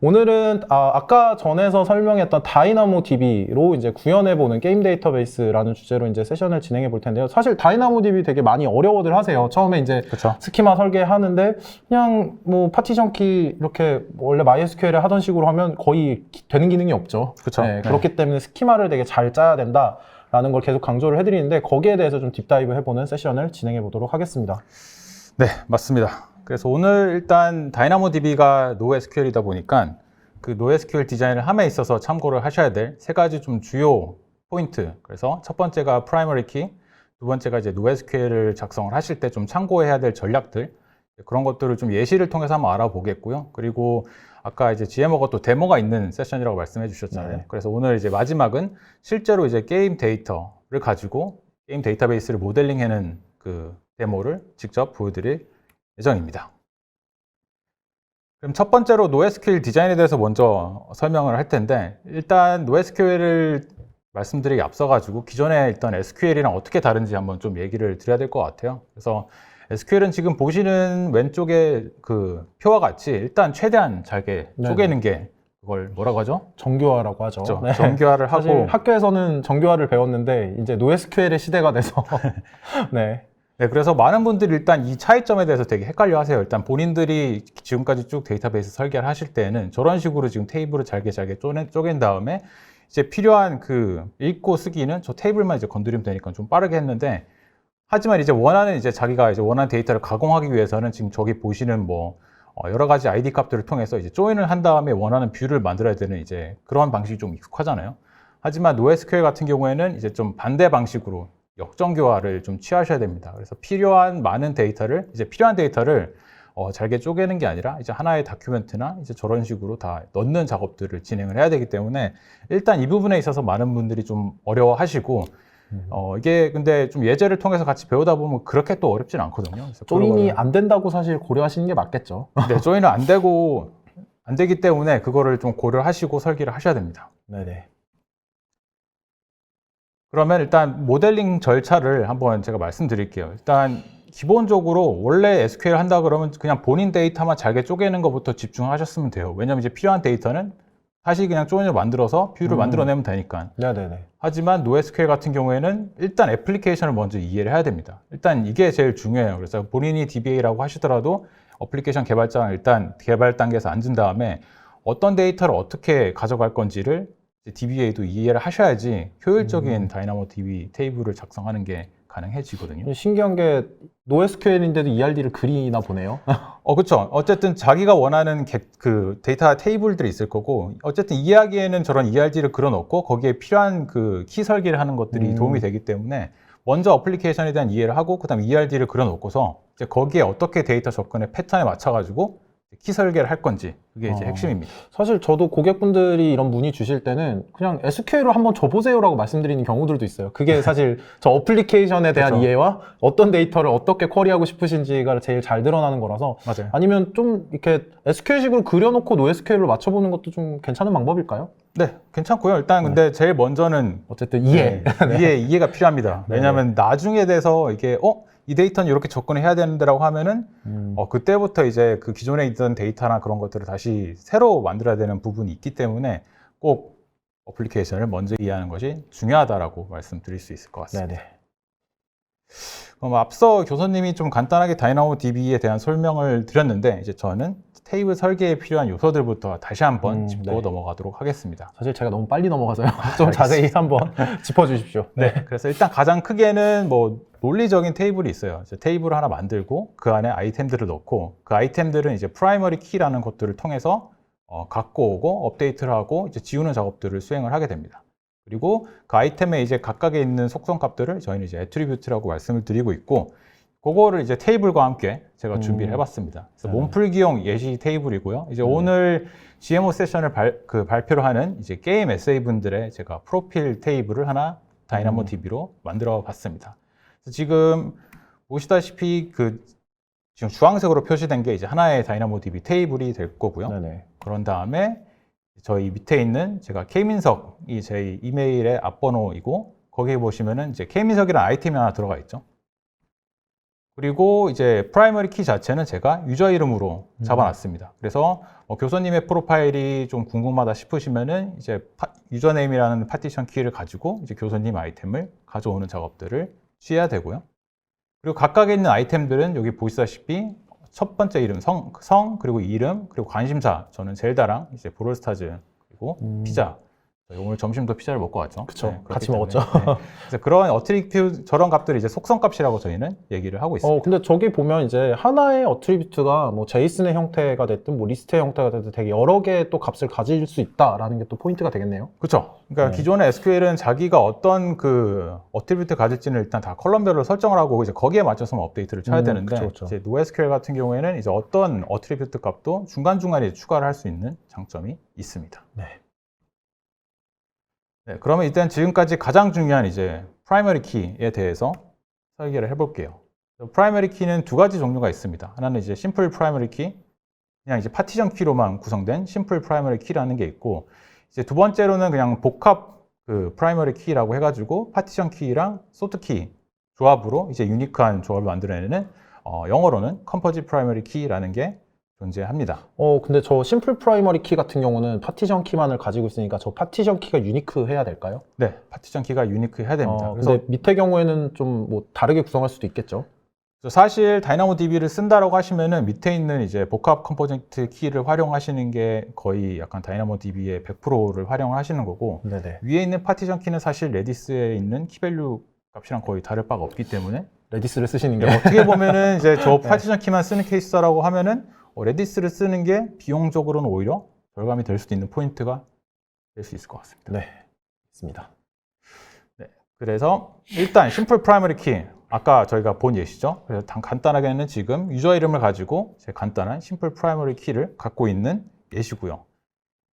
오늘은 아까 전에서 설명했던 다이나모 DB로 이제 구현해보는 게임 데이터베이스라는 주제로 이제 세션을 진행해 볼 텐데요. 사실 다이나모 DB 되게 많이 어려워들 하세요. 처음에 이제 그쵸. 스키마 설계하는데 그냥 뭐 파티션 키 이렇게 원래 MySQL에 하던 식으로 하면 거의 되는 기능이 없죠. 그쵸. 네, 그렇기 때문에 스키마를 되게 잘 짜야 된다라는 걸 계속 강조를 해드리는데 거기에 대해서 좀 딥다이브 해보는 세션을 진행해 보도록 하겠습니다. 네, 맞습니다. 그래서 오늘 일단 다이나모DB가 NoSQL이다 보니까 그 NoSQL 디자인을 함에 있어서 참고를 하셔야 될 세 가지 좀 주요 포인트. 그래서 첫 번째가 프라이머리 키, 두 번째가 이제 NoSQL을 작성을 하실 때 좀 참고해야 될 전략들, 그런 것들을 좀 예시를 통해서 한번 알아보겠고요. 그리고 아까 이제 GMO가 또 데모가 있는 세션이라고 말씀해 주셨잖아요. 네. 그래서 오늘 이제 마지막은 실제로 이제 게임 데이터를 가지고 게임 데이터베이스를 모델링해낸 그 데모를 직접 보여드릴 예정입니다. 그럼 첫 번째로 NoSQL 디자인에 대해서 먼저 설명을 할 텐데, 일단 NoSQL을 말씀드리기 앞서가지고 기존에 일단 SQL이랑 어떻게 다른지 한번 좀 얘기를 드려야 될 것 같아요. 그래서 SQL은 지금 보시는 왼쪽에 그 표와 같이 일단 최대한 잘게 쪼개는 게 그걸 뭐라고 하죠? 정교화라고 하죠. 그렇죠. 네. 정교화를 사실 하고 학교에서는 정교화를 배웠는데 이제 NoSQL의 시대가 돼서 네. 네, 그래서 많은 분들이 일단 이 차이점에 대해서 되게 헷갈려 하세요. 일단 본인들이 지금까지 쭉 데이터베이스 설계를 하실 때는 저런 식으로 지금 테이블을 잘게 쪼갠 다음에 이제 필요한 그 읽고 쓰기는 저 테이블만 이제 건드리면 되니까 좀 빠르게 했는데, 하지만 이제 원하는 이제 자기가 이제 원하는 데이터를 가공하기 위해서는 지금 저기 보시는 뭐 여러 가지 ID 값들을 통해서 이제 조인을 한 다음에 원하는 뷰를 만들어야 되는 이제 그런 방식이 좀 익숙하잖아요. 하지만 NoSQL 같은 경우에는 이제 좀 반대 방식으로 역정교화를 좀 취하셔야 됩니다. 그래서 필요한 많은 데이터를 이제 필요한 데이터를 잘게 쪼개는 게 아니라 이제 하나의 다큐멘트나 이제 저런 식으로 다 넣는 작업들을 진행을 해야 되기 때문에 일단 이 부분에 있어서 많은 분들이 좀 어려워하시고 이게 근데 좀 예제를 통해서 같이 배우다 보면 그렇게 또 어렵진 않거든요. 그래서 조인이 안 된다고 사실 고려하시는 게 맞겠죠. 네, 조인은 안 되기 때문에 그거를 좀 고려하시고 설계를 하셔야 됩니다. 네네. 그러면 일단 모델링 절차를 한번 제가 말씀드릴게요. 일단 기본적으로 원래 SQL 한다 그러면 그냥 본인 데이터만 잘게 쪼개는 것부터 집중하셨으면 돼요. 왜냐면 이제 필요한 데이터는 사실 그냥 조인을 만들어서 뷰를 만들어내면 되니까. 네네네. 하지만 NoSQL 같은 경우에는 일단 애플리케이션을 먼저 이해를 해야 됩니다. 일단 이게 제일 중요해요. 그래서 본인이 DBA라고 하시더라도 어플리케이션 개발자가 일단 개발 단계에서 앉은 다음에 어떤 데이터를 어떻게 가져갈 건지를 DBA도 이해를 하셔야지 효율적인 다이나모DB 테이블을 작성하는 게 가능해지거든요. 신기한 게 NoSQL인데도 ERD를 그리나 보네요. 그렇죠. 어쨌든 자기가 원하는 그 데이터 테이블들이 있을 거고, 어쨌든 이해하기에는 저런 ERD를 그려놓고 거기에 필요한 그 키 설계를 하는 것들이 도움이 되기 때문에 먼저 어플리케이션에 대한 이해를 하고 그다음 ERD를 그려놓고서 이제 거기에 어떻게 데이터 접근의 패턴에 맞춰가지고 키 설계를 할 건지, 그게 이제 핵심입니다. 사실 저도 고객분들이 이런 문의 주실 때는 그냥 SQL로 한번 줘보세요라고 말씀드리는 경우들도 있어요. 그게 사실 저 어플리케이션에 대한 그렇죠. 이해와 어떤 데이터를 어떻게 쿼리하고 싶으신지가 제일 잘 드러나는 거라서 맞아요. 아니면 좀 이렇게 SQL식으로 그려놓고 NoSQL로 맞춰보는 것도 좀 괜찮은 방법일까요? 네, 괜찮고요. 일단 근데 제일 먼저는 어쨌든 이해. 이해가 필요합니다. 왜냐하면 나중에 돼서 이게 이 데이터는 이렇게 접근을 해야 되는데라고 하면은 그때부터 이제 그 기존에 있던 데이터나 그런 것들을 다시 새로 만들어야 되는 부분이 있기 때문에 꼭 어플리케이션을 먼저 이해하는 것이 중요하다라고 말씀드릴 수 있을 것 같습니다. 네네. 그럼 앞서 교수님이 좀 간단하게 다이나모DB에 대한 설명을 드렸는데 이제 저는 테이블 설계에 필요한 요소들부터 다시 한번 짚고 네. 넘어가도록 하겠습니다. 사실 제가 너무 빨리 넘어가서요. 좀 자세히 한번 짚어주십시오. 네. 그래서 일단 가장 크게는 뭐 논리적인 테이블이 있어요. 이제 테이블을 하나 만들고 그 안에 아이템들을 넣고 그 아이템들은 이제 프라이머리 키라는 것들을 통해서 갖고 오고 업데이트를 하고 이제 지우는 작업들을 수행을 하게 됩니다. 그리고 그 아이템에 이제 각각에 있는 속성 값들을 저희는 이제 애트리뷰트라고 말씀을 드리고 있고, 그거를 이제 테이블과 함께 제가 준비를 해봤습니다. 그래서 몸풀기용 예시 테이블이고요. 이제 오늘 GMO 세션을 발표를 하는 이제 게임 SA 분들의 제가 프로필 테이블을 하나 다이나모DB로 만들어 봤습니다. 그래서 지금 보시다시피 지금 주황색으로 표시된 게 이제 하나의 다이나모DB 테이블이 될 거고요. 네네. 그런 다음에 저희 밑에 있는 제가 K민석이 제 이메일의 앞번호이고, 거기에 보시면은 이제 K민석이라는 아이템이 하나 들어가 있죠. 그리고 이제 프라이머리 키 자체는 제가 유저 이름으로 잡아놨습니다. 그래서 교수님의 프로파일이 좀 궁금하다 싶으시면은 이제 유저네임이라는 파티션 키를 가지고 이제 교수님 아이템을 가져오는 작업들을 취해야 되고요. 그리고 각각에 있는 아이템들은 여기 보시다시피 첫 번째 이름 성 그리고 이름 그리고 관심사 저는 젤다랑 이제 브롤스타즈 그리고 피자 오늘 점심도 피자를 먹고 왔죠. 그쵸. 그렇기 같이 때문에, 먹었죠. 그래서 그런 어트리뷰트 저런 값들이 이제 속성값이라고 저희는 얘기를 하고 있습니다. 근데 저기 보면 이제 하나의 어트리뷰트가 뭐 제이슨의 형태가 됐든 뭐 리스트의 형태가 됐든 되게 여러 개의 또 값을 가질 수 있다라는 게 또 포인트가 되겠네요. 그렇죠. 그러니까 네. 기존의 SQL은 자기가 어떤 그 어트리뷰트 가질지는 일단 다 컬럼별로 설정을 하고 이제 거기에 맞춰서 업데이트를 쳐야 되는데 그쵸. 이제 NoSQL 같은 경우에는 이제 어떤 어트리뷰트 값도 중간중간에 추가를 할 수 있는 장점이 있습니다. 네. 네, 그러면 일단 지금까지 가장 중요한 이제 프라이머리 키에 대해서 설계를 해볼게요. 프라이머리 키는 두 가지 종류가 있습니다. 하나는 이제 심플 프라이머리 키, 그냥 이제 파티션 키로만 구성된 심플 프라이머리 키라는 게 있고, 이제 두 번째로는 그냥 복합 그 프라이머리 키라고 해가지고 파티션 키랑 소트 키 조합으로 이제 유니크한 조합을 만들어내는 영어로는 컴포짓 프라이머리 키라는 게 존재합니다. 근데 저 심플 프라이머리 키 같은 경우는 파티션 키만을 가지고 있으니까 저 파티션 키가 유니크 해야 될까요? 네, 파티션 키가 유니크 해야 됩니다. 근데 밑에 경우에는 좀 뭐 다르게 구성할 수도 있겠죠? 사실 다이나모DB를 쓴다라고 하시면은 밑에 있는 이제 복합 컴포넌트 키를 활용하시는 게 거의 약간 다이나모DB의 100%를 활용하시는 거고 네네. 위에 있는 파티션 키는 사실 레디스에 있는 키밸류 값이랑 거의 다를 바가 없기 때문에 레디스를 쓰시는 게 어떻게 보면은 이제 저 파티션 키만 쓰는 케이스라고 하면은 레디스를 쓰는 게 비용적으로는 오히려 절감이 될 수도 있는 포인트가 될 수 있을 것 같습니다. 네, 있습니다. 네, 그래서 일단 심플 프라이머리 키 아까 저희가 본 예시죠. 그래서 간단하게는 지금 유저 이름을 가지고 제 간단한 심플 프라이머리 키를 갖고 있는 예시고요.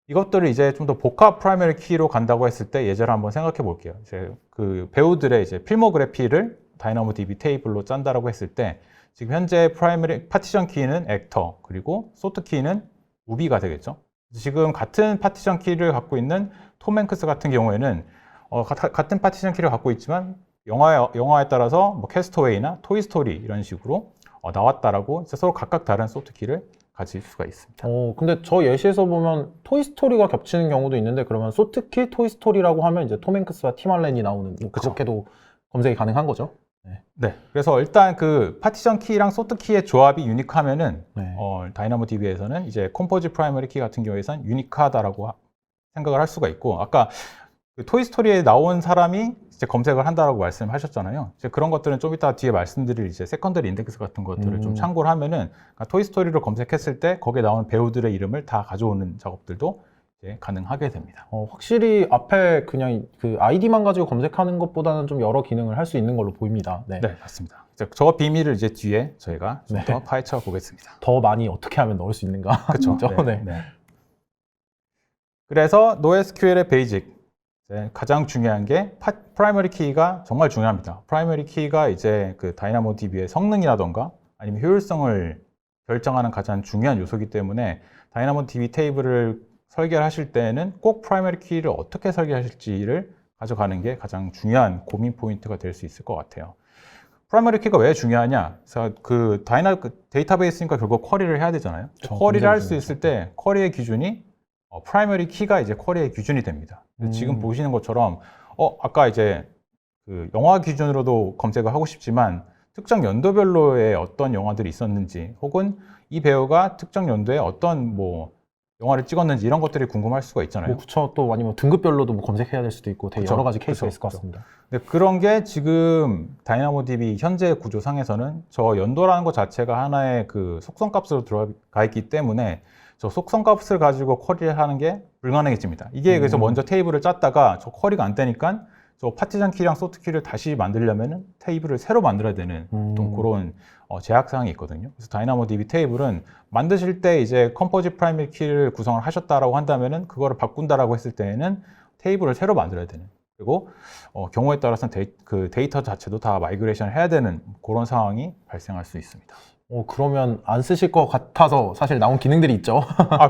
이것들을 이제 좀 더 복합 프라이머리 키로 간다고 했을 때 예제를 한번 생각해 볼게요. 이제 그 배우들의 이제 필모그래피를 다이나모DB 테이블로 짠다라고 했을 때 지금 현재 프라이머리 파티션 키는 액터 그리고 소트 키는 우비가 되겠죠. 지금 같은 파티션 키를 갖고 있는 톰 행크스 같은 경우에는 같은 파티션 키를 갖고 있지만 영화에 따라서 뭐 캐스터웨이나 토이스토리 이런 식으로 나왔다라고 서로 각각 다른 소트 키를 가질 수가 있습니다. 근데 저 예시에서 보면 토이스토리가 겹치는 경우도 있는데 그러면 소트키 토이스토리라고 하면 이제 톰 행크스와 팀 알렌이 나오는 뭐 그렇게도 검색이 가능한 거죠? 네. 그래서 일단 그 파티션 키랑 소트 키의 조합이 유니크하면은 네. 다이나모DB에서는 이제 컴포짓 프라이머리 키 같은 경우에선 유니크하다라고 생각을 할 수가 있고 아까 그 토이스토리에 나온 사람이 이제 검색을 한다라고 말씀하셨잖아요. 이제 그런 것들은 좀 이따 뒤에 말씀드릴 이제 세컨더리 인덱스 같은 것들을 좀 참고를 하면은 그러니까 토이스토리로 검색했을 때 거기에 나온 배우들의 이름을 다 가져오는 작업들도 이제 가능하게 됩니다. 확실히 앞에 그냥 그 아이디만 가지고 검색하는 것보다는 좀 여러 기능을 할 수 있는 걸로 보입니다. 네. 네, 맞습니다. 저 비밀을 이제 뒤에 저희가 좀 더 파헤쳐 보겠습니다. 더 많이 어떻게 하면 넣을 수 있는가? 그렇죠. 네. 그래서 NoSQL의 베이직 가장 중요한 게 프라이머리 키가 정말 중요합니다. 프라이머리 키가 이제 그 다이나모DB의 성능이라던가 아니면 효율성을 결정하는 가장 중요한 요소이기 때문에 다이나모DB 테이블을 설계를 하실 때는 꼭 프라이머리 키를 어떻게 설계하실지를 가져가는 게 가장 중요한 고민 포인트가 될 수 있을 것 같아요. 프라이머리 키가 왜 중요하냐? 그래서 그 데이터베이스니까 결국 쿼리를 해야 되잖아요. 쿼리를 할 수 있을 때 쿼리의 기준이 프라이머리 키가 이제 쿼리의 기준이 됩니다. 지금 보시는 것처럼 아까 이제 그 영화 기준으로도 검색을 하고 싶지만 특정 연도별로의 어떤 영화들이 있었는지 혹은 이 배우가 특정 연도에 어떤 뭐 영화를 찍었는지 이런 것들이 궁금할 수가 있잖아요. 그렇죠. 또 아니면 등급별로도 뭐 검색해야 될 수도 있고 되게 여러 가지 케이스가 있을 것 같습니다. 근데 그런 게 지금 다이나모DB 현재 구조상에서는 저 연도라는 것 자체가 하나의 그 속성값으로 들어가 있기 때문에 저 속성값을 가지고 쿼리를 하는 게 불가능해집니다. 이게 그래서 먼저 테이블을 짰다가 저 쿼리가 안 되니까 저 파티션 키랑 소트 키를 다시 만들려면 테이블을 새로 만들어야 되는 좀 그런 제약사항이 있거든요. 그래서 다이나모DB 테이블은 만드실 때 이제 컴포짓 프라이머리 키를 구성을 하셨다라고 한다면은 그거를 바꾼다라고 했을 때에는 테이블을 새로 만들어야 되는 그리고 경우에 따라서는 그 데이터 자체도 다 마이그레이션을 해야 되는 그런 상황이 발생할 수 있습니다. 그러면 안 쓰실 것 같아서 사실 나온 기능들이 있죠.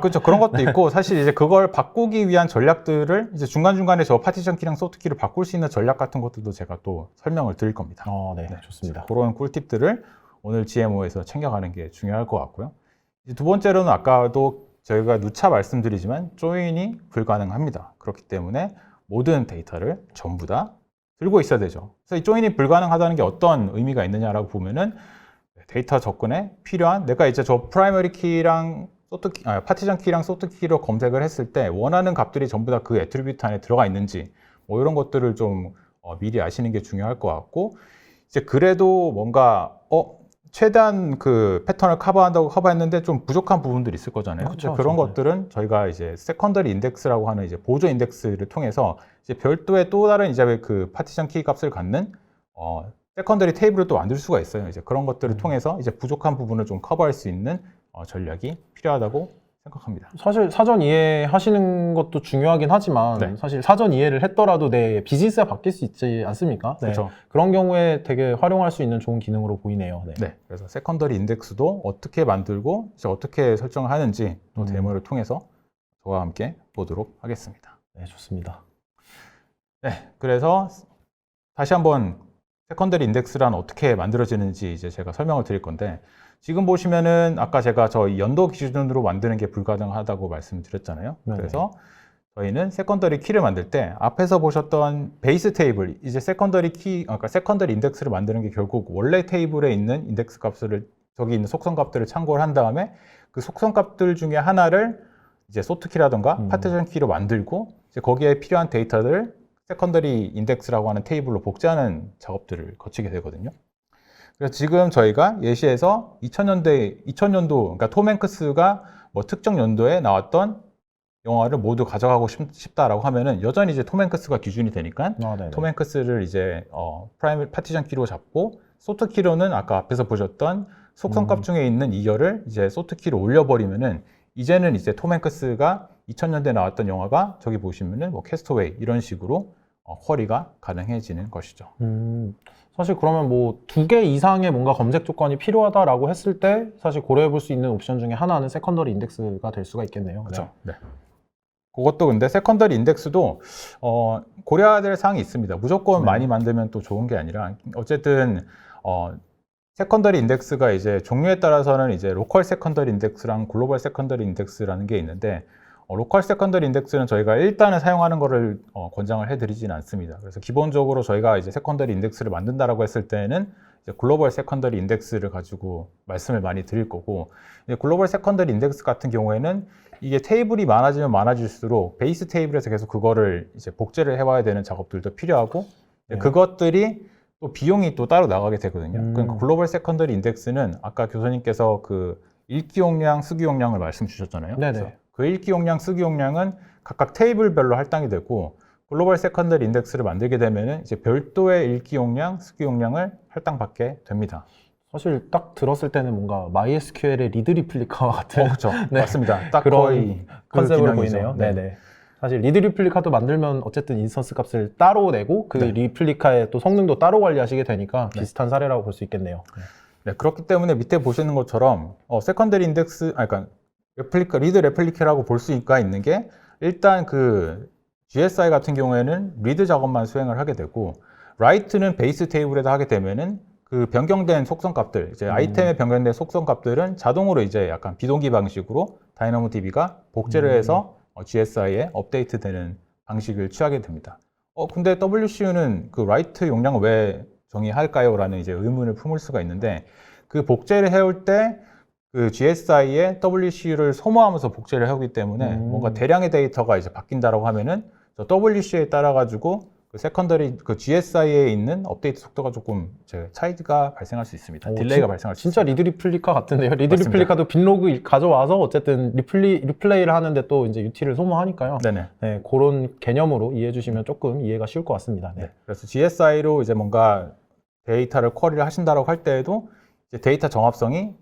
그렇죠. 그런 것도 있고, 사실 이제 그걸 바꾸기 위한 전략들을 이제 중간중간에 저 파티션 키랑 소트 키를 바꿀 수 있는 전략 같은 것들도 제가 또 설명을 드릴 겁니다. 네, 좋습니다. 그런 꿀팁들을 오늘 GMO에서 챙겨가는 게 중요할 것 같고요. 이제 두 번째로는 아까도 저희가 누차 말씀드리지만 조인이 불가능합니다. 그렇기 때문에 모든 데이터를 전부 다 들고 있어야 되죠. 그래서 이 조인이 불가능하다는 게 어떤 의미가 있느냐라고 보면은 데이터 접근에 필요한 내가 이제 저 프라이머리 키랑 파티션 키랑 소트 키로 검색을 했을 때 원하는 값들이 전부 다 그 애트리뷰트 안에 들어가 있는지 뭐 이런 것들을 좀 미리 아시는 게 중요할 것 같고 이제 그래도 뭔가 최대한 그 패턴을 커버한다고 커버했는데 좀 부족한 부분들이 있을 거잖아요. 그렇죠, 그런 그렇죠. 것들은 저희가 이제 세컨더리 인덱스라고 하는 이제 보조 인덱스를 통해서 이제 별도의 또 다른 이제 그 파티션 키 값을 갖는 세컨더리 테이블을 또 만들 수가 있어요. 이제 그런 것들을 통해서 이제 부족한 부분을 좀 커버할 수 있는 전략이 필요하다고 생각합니다. 사실 사전 이해하시는 것도 중요하긴 하지만 네. 사실 사전 이해를 했더라도 내 비즈니스가 바뀔 수 있지 않습니까? 네. 그렇죠. 그런 경우에 되게 활용할 수 있는 좋은 기능으로 보이네요. 네. 네, 그래서 세컨더리 인덱스도 어떻게 만들고 이제 어떻게 설정을 하는지 또 데모를 통해서 저와 함께 보도록 하겠습니다. 네, 좋습니다. 네, 그래서 다시 한번 세컨더리 인덱스란 어떻게 만들어지는지 이제 제가 설명을 드릴 건데 지금 보시면은 아까 제가 저 연도 기준으로 만드는 게 불가능하다고 말씀드렸잖아요. 네네. 그래서 저희는 세컨더리 키를 만들 때 앞에서 보셨던 베이스 테이블, 이제 세컨더리 키, 그러니까 세컨더리 인덱스를 만드는 게 결국 원래 테이블에 있는 인덱스 값을 저기 있는 속성 값들을 참고를 한 다음에 그 속성 값들 중에 하나를 이제 소트 키라던가 파티션 키로 만들고 이제 거기에 필요한 데이터를 세컨더리 인덱스라고 하는 테이블로 복제하는 작업들을 거치게 되거든요. 그래서 지금 저희가 예시에서 2000년도, 그러니까 톰 행크스가 뭐 특정 연도에 나왔던 영화를 모두 가져가고 싶다라고 하면은 여전히 이제 톰 행크스가 기준이 되니까 톰 행크스를 이제 프라이머리 파티션 키로 잡고 소트 키로는 아까 앞에서 보셨던 속성값 중에 있는 2열을 이제 소트 키로 올려버리면은 이제는 이제 톰 행크스가 2000년대에 나왔던 영화가 저기 보시면은 뭐 캐스터웨이 이런 식으로 쿼리가 가능해지는 것이죠. 사실 그러면 뭐 2개 이상의 뭔가 검색 조건이 필요하다라고 했을 때 사실 고려해 볼 수 있는 옵션 중에 하나는 세컨더리 인덱스가 될 수가 있겠네요. 그렇죠. 네. 그것도 근데 세컨더리 인덱스도 고려해야 될 사항이 있습니다. 무조건 많이 만들면 또 좋은 게 아니라 어쨌든 세컨더리 인덱스가 이제 종류에 따라서는 이제 로컬 세컨더리 인덱스랑 글로벌 세컨더리 인덱스라는 게 있는데 로컬 세컨더리 인덱스는 저희가 일단은 사용하는 거를 권장을 해드리지는 않습니다. 그래서 기본적으로 저희가 이제 세컨더리 인덱스를 만든다라고 했을 때는 이제 글로벌 세컨더리 인덱스를 가지고 말씀을 많이 드릴 거고 이제 글로벌 세컨더리 인덱스 같은 경우에는 이게 테이블이 많아지면 많아질수록 베이스 테이블에서 계속 그거를 이제 복제를 해와야 되는 작업들도 필요하고 그것들이 또 비용이 또 따로 나가게 되거든요. 그러니까 글로벌 세컨더리 인덱스는 아까 교수님께서 그 읽기 용량, 쓰기 용량을 말씀 주셨잖아요. 네네. 그래서 그 읽기 용량, 쓰기 용량은 각각 테이블별로 할당이 되고 글로벌 세컨더리 인덱스를 만들게 되면은 이제 별도의 읽기 용량, 쓰기 용량을 할당받게 됩니다. 사실 딱 들었을 때는 뭔가 MySQL의 리드 리플리카와 같은 그렇죠. 네. 맞습니다. 딱 그런 거의 그 컨셉으로 기능이죠. 보이네요. 네네. 사실 리드 리플리카도 만들면 어쨌든 인스턴스 값을 따로 내고 그 리플리카의 또 성능도 따로 관리하시게 되니까 비슷한 사례라고 볼 수 있겠네요. 네, 그렇기 때문에 밑에 보시는 것처럼 세컨더리 인덱스, 그러니까 리드 레플리카라고 볼 수가 있는 게 일단 그 GSI 같은 경우에는 리드 작업만 수행을 하게 되고 라이트는 베이스 테이블에다 하게 되면은 그 변경된 속성 값들, 이제 아이템에 변경된 속성 값들은 자동으로 이제 약간 비동기 방식으로 다이나모DB가 복제를 해서 GSI에 업데이트되는 방식을 취하게 됩니다. 근데 WCU는 그 라이트 용량을 왜 정의할까요? 라는 이제 의문을 품을 수가 있는데 그 복제를 해올 때 그 GSI에 WCU를 소모하면서 복제를 하기 때문에 뭔가 대량의 데이터가 이제 바뀐다라고 하면은 저 WCU에 따라 가지고 그 세컨더리 그 GSI에 있는 업데이트 속도가 조금 차이가 발생할 수 있습니다. 딜레이가 발생할 수 진짜 있습니다. 리드 리플리카 같은데요. 리드 맞습니다. 리플리카도 빈로그 가져와서 어쨌든 리플레이를 하는데 또 이제 UT를 소모하니까요. 네네. 네, 그런 개념으로 이해해 주시면 조금 이해가 쉬울 것 같습니다. 네. 그래서 GSI로 이제 뭔가 데이터를 쿼리를 하신다라고 할 때에도 이제 데이터 정합성이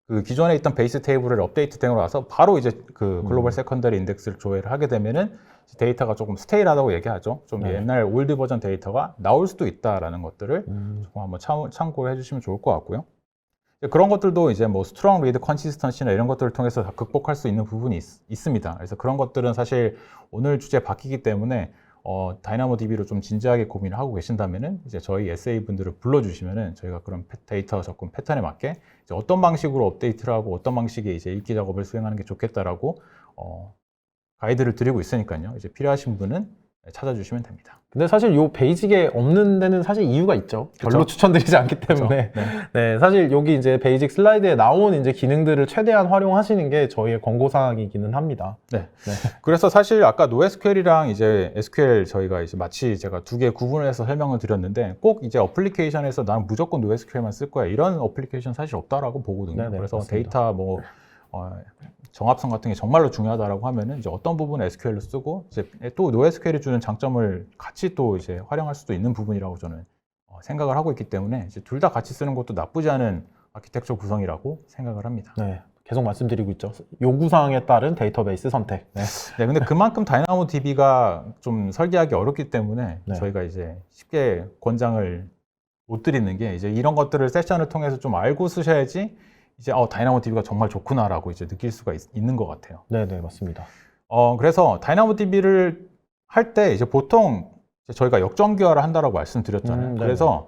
그 기존에 있던 베이스 테이블을 업데이트 되고 나서 바로 이제 그 글로벌 세컨더리 인덱스를 조회를 하게 되면은 데이터가 조금 스테일하다고 얘기하죠. 좀 옛날 올드 버전 데이터가 나올 수도 있다라는 것들을 조금 한번 참고를 해주시면 좋을 것 같고요. 그런 것들도 이제 뭐 스트롱 리드 컨시스턴시나 이런 것들을 통해서 다 극복할 수 있는 부분이 있습니다. 그래서 그런 것들은 사실 오늘 주제 바뀌기 때문에 다이나모DB로 좀 진지하게 고민을 하고 계신다면은 이제 저희 SA 분들을 불러주시면은 저희가 그런 데이터 접근 패턴에 맞게 이제 어떤 방식으로 업데이트를 하고 어떤 방식의 이제 읽기 작업을 수행하는 게 좋겠다라고 가이드를 드리고 있으니까요. 이제 필요하신 분은 찾아주시면 됩니다. 근데 사실 요 베이직에 없는 데는 사실 이유가 있죠. 별로 그쵸? 추천드리지 않기 때문에. 네. 네, 사실 여기 이제 베이직 슬라이드에 나온 이제 기능들을 최대한 활용하시는 게 저희의 권고사항이기는 합니다. 네. 그래서 사실 아까 NoSQL이랑 이제 SQL 저희가 이제 마치 제가 두 개 구분을 해서 설명을 드렸는데 꼭 이제 어플리케이션에서 나는 무조건 NoSQL만 쓸 거야. 이런 어플리케이션 사실 없다라고 보거든요. 네네, 그래서 맞습니다. 데이터 뭐 정합성 같은 게 정말로 중요하다라고 하면은 이제 어떤 부분은 SQL로 쓰고 이제 또 NoSQL이 주는 장점을 같이 또 이제 활용할 수도 있는 부분이라고 저는 생각을 하고 있기 때문에 이제 둘 다 같이 쓰는 것도 나쁘지 않은 아키텍처 구성이라고 생각을 합니다. 네, 계속 말씀드리고 있죠. 요구사항에 따른 데이터베이스 선택. 네. 네, 근데 그만큼 다이나모DB가 좀 설계하기 어렵기 때문에 네. 저희가 이제 쉽게 권장을 못 드리는 게 이제 이런 것들을 세션을 통해서 좀 알고 쓰셔야지 이제 다이나모DB가 정말 좋구나라고 이제 느낄 수가 있는 것 같아요. 네, 네, 맞습니다. 그래서 다이나모DB를 할 때 이제 보통 저희가 역정교화를 한다라고 말씀드렸잖아요. 네네. 그래서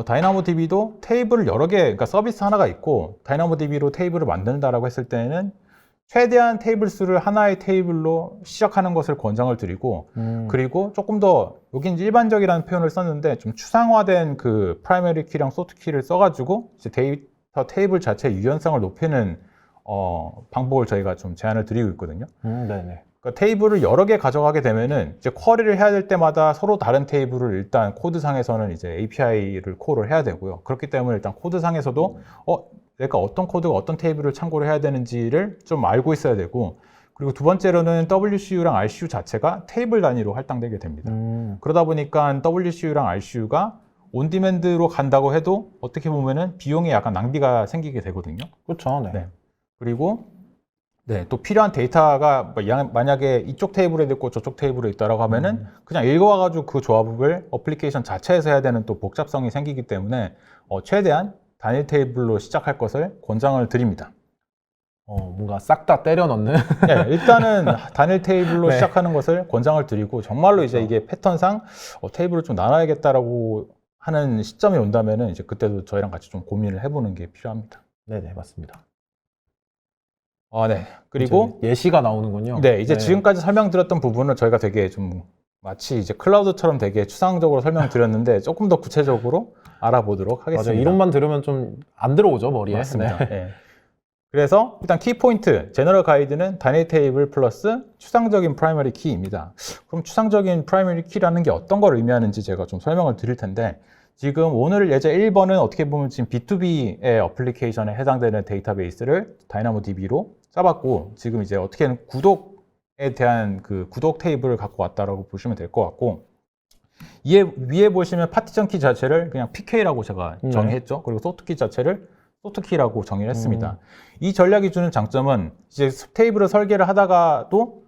다이나모DB도 테이블을 여러 개, 그러니까 서비스 하나가 있고 다이나모DB로 테이블을 만든다라고 했을 때는 최대한 테이블 수를 하나의 테이블로 시작하는 것을 권장을 드리고 그리고 조금 더 여긴 일반적이라는 표현을 썼는데 좀 추상화된 그 프라이머리 키랑 소트 키를 써가지고 이제 데이터 테이블 자체의 유연성을 높이는 방법을 저희가 좀 제안을 드리고 있거든요. 네네. 그러니까 테이블을 여러 개 가져가게 되면은 이제 쿼리를 해야 될 때마다 서로 다른 테이블을 일단 코드상에서는 이제 API를 콜을 해야 되고요. 그렇기 때문에 일단 코드상에서도 내가 어떤 코드가 어떤 테이블을 참고를 해야 되는지를 좀 알고 있어야 되고 그리고 두 번째로는 WCU랑 RCU 자체가 테이블 단위로 할당되게 됩니다. 그러다 보니까 WCU랑 RCU가 온디맨드로 간다고 해도 어떻게 보면은 비용에 약간 낭비가 생기게 되거든요. 그렇죠. 네. 네. 그리고 또 필요한 데이터가 만약에 이쪽 테이블에 있고 저쪽 테이블에 있다라고 하면은 그냥 읽어와가지고 그 조합을 어플리케이션 자체에서 해야 되는 또 복잡성이 생기기 때문에 최대한 단일 테이블로 시작할 것을 권장을 드립니다. 뭔가 싹 다 때려 넣는. 네, 일단은 단일 테이블로 네. 시작하는 것을 권장을 드리고 정말로 그렇죠. 이제 이게 패턴상 테이블을 좀 나눠야겠다라고 하는 시점이 온다면은 이제 그때도 저희랑 같이 좀 고민을 해보는 게 필요합니다. 네네, 맞습니다. 네. 그리고 예시가 나오는군요. 네, 이제 지금까지 설명드렸던 부분을 저희가 되게 좀 마치 이제 클라우드처럼 되게 추상적으로 설명드렸는데 조금 더 구체적으로 알아보도록 하겠습니다. 맞아요. 이론만 들으면 좀 안 들어오죠, 머리에. 맞습니다. 네. 네. 그래서 일단 키포인트, 제너럴 가이드는 단일 테이블 플러스 추상적인 프라이머리 키입니다. 그럼 추상적인 프라이머리 키라는 게 어떤 걸 의미하는지 제가 좀 설명을 드릴 텐데 지금 오늘 예제 1번은 어떻게 보면 지금 B2B의 어플리케이션에 해당되는 데이터베이스를 다이나모DB로 짜봤고 지금 이제 어떻게는 구독에 대한 그 구독 테이블을 갖고 왔다라고 보시면 될 것 같고 위에 보시면 파티션 키 자체를 그냥 PK라고 제가 정의했죠. 그리고 소트 키 자체를 소트 키라고 정의를 했습니다. 이 전략이 주는 장점은 이제 테이블을 설계를 하다가도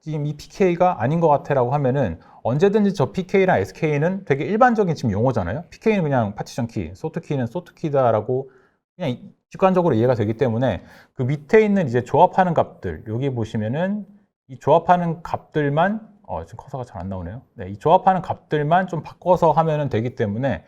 지금 이 PK가 아닌 것 같아라고 하면은 언제든지 저 PK랑 SK는 되게 일반적인 지금 용어잖아요. PK는 그냥 파티션 키, 소트 키는 소트 키다라고 그냥 직관적으로 이해가 되기 때문에 그 밑에 있는 이제 조합하는 값들 여기 보시면은 이 조합하는 값들만 지금 커서가 잘 안 나오네요. 네, 이 조합하는 값들만 좀 바꿔서 하면은 되기 때문에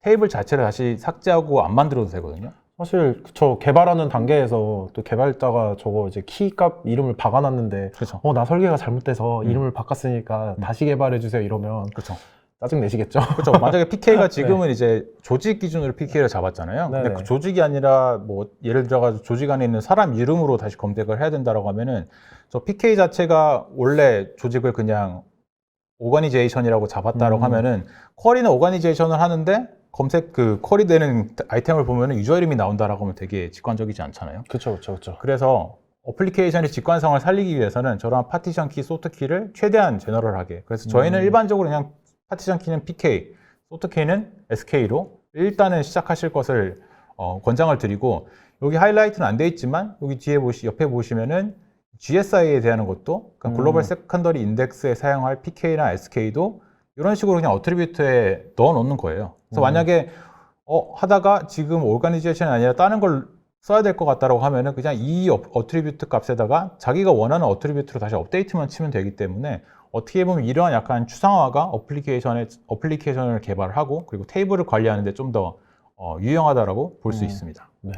테이블 자체를 다시 삭제하고 안 만들어도 되거든요. 사실 저 개발하는 단계에서 또 개발자가 저거 이제 키값 이름을 박아놨는데 그렇죠. 나 설계가 잘못돼서 이름을 바꿨으니까 다시 개발해 주세요 이러면 그렇죠. 짜증 내시겠죠. 그렇죠. 만약에 PK가 지금은 이제 조직 기준으로 PK를 잡았잖아요. 근데 네네. 그 조직이 아니라 뭐 예를 들어가지고 조직 안에 있는 사람 이름으로 다시 검색을 해야 된다라고 하면은 저 PK 자체가 원래 조직을 그냥 오거니제이션이라고 잡았다라고 하면은 쿼리는 오거니제이션을 하는데 검색 그 쿼리 되는 아이템을 보면은 유저 이름이 나온다라고 하면 되게 직관적이지 않잖아요. 그렇죠. 그래서 어플리케이션의 직관성을 살리기 위해서는 저런 파티션 키, 소트 키를 최대한 제너럴하게. 그래서 저희는 일반적으로 그냥 파티션 키는 PK, 소트 키는 SK로 일단은 시작하실 것을 권장을 드리고 여기 하이라이트는 안 돼 있지만 여기 뒤에 옆에 보시면은 GSI에 대한 것도 그러니까 글로벌 세컨더리 인덱스에 사용할 PK나 SK도 이런 식으로 그냥 어트리뷰트에 넣어 놓는 거예요. 그래서 만약에 하다가 지금 오거니제이션이 아니라 다른 걸 써야 될 것 같다라고 하면은 그냥 이 어트리뷰트 값에다가 자기가 원하는 어트리뷰트로 다시 업데이트만 치면 되기 때문에 어떻게 보면 이러한 약간 추상화가 어플리케이션을 개발하고 그리고 테이블을 관리하는 데 좀 더 유용하다라고 볼 수 있습니다. 네.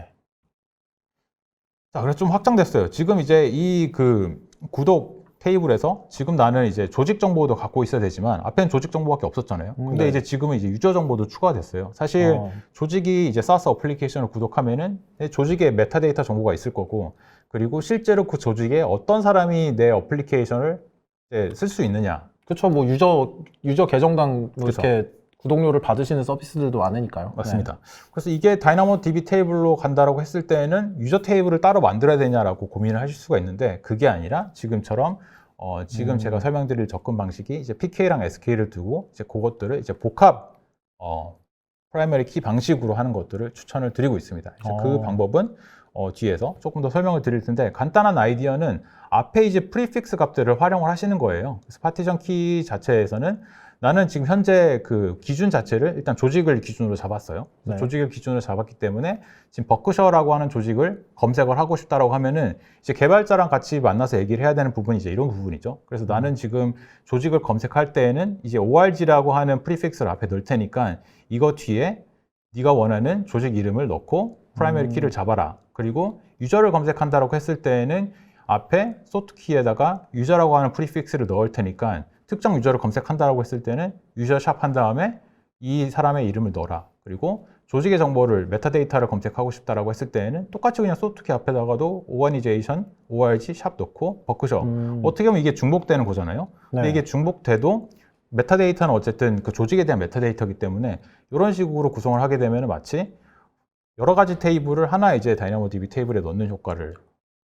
자, 그래서 좀 확장됐어요. 지금 이제 이 그 구독 테이블에서 지금 나는 이제 조직 정보도 갖고 있어야 되지만 앞에는 조직 정보밖에 없었잖아요. 근데 네. 이제 지금은 이제 유저 정보도 추가됐어요. 사실 조직이 이제 SaaS 어플리케이션을 구독하면은 조직의 메타데이터 정보가 있을 거고 그리고 실제로 그 조직에 어떤 사람이 내 어플리케이션을 쓸 수 있느냐. 그렇죠. 뭐 유저 계정당 뭐 그쵸. 이렇게 구독료를 받으시는 서비스들도 많으니까요. 맞습니다. 네. 그래서 이게 다이나모DB 테이블로 간다라고 했을 때는 유저 테이블을 따로 만들어야 되냐라고 고민을 하실 수가 있는데 그게 아니라 지금처럼 지금 제가 설명드릴 접근 방식이 이제 PK랑 SK를 두고 이제 그것들을 이제 복합 프라이머리 키 방식으로 하는 것들을 추천을 드리고 있습니다. 그래서 그 방법은 뒤에서 조금 더 설명을 드릴 텐데 간단한 아이디어는 앞에 이제 프리픽스 값들을 활용을 하시는 거예요. 그래서 파티션 키 자체에서는 나는 지금 현재 그 기준 자체를 일단 조직을 기준으로 잡았어요. 네. 조직을 기준으로 잡았기 때문에 지금 버크셔라고 하는 조직을 검색을 하고 싶다라고 하면은 이제 개발자랑 같이 만나서 얘기를 해야 되는 부분이 이제 이런 부분이죠. 그래서 나는 지금 조직을 검색할 때에는 이제 org라고 하는 프리픽스를 앞에 넣을 테니까 이거 뒤에 네가 원하는 조직 이름을 넣고 프라이머리 키를 잡아라. 그리고 유저를 검색한다라고 했을 때에는 앞에 소트 키에다가 유저라고 하는 프리픽스를 넣을 테니까 특정 유저를 검색한다라고 했을 때는 유저 샵 한 다음에 이 사람의 이름을 넣어라. 그리고 조직의 정보를 메타데이터를 검색하고 싶다라고 했을 때는 똑같이 그냥 소프트키 앞에다가도 오거니제이션, org 샵 넣고 버크셔. 어떻게 보면 이게 중복되는 거잖아요. 근데 네. 이게 중복돼도 메타데이터는 어쨌든 그 조직에 대한 메타데이터이기 때문에 이런 식으로 구성을 하게 되면 마치 여러 가지 테이블을 하나 이제 다이나모DB 테이블에 넣는 효과를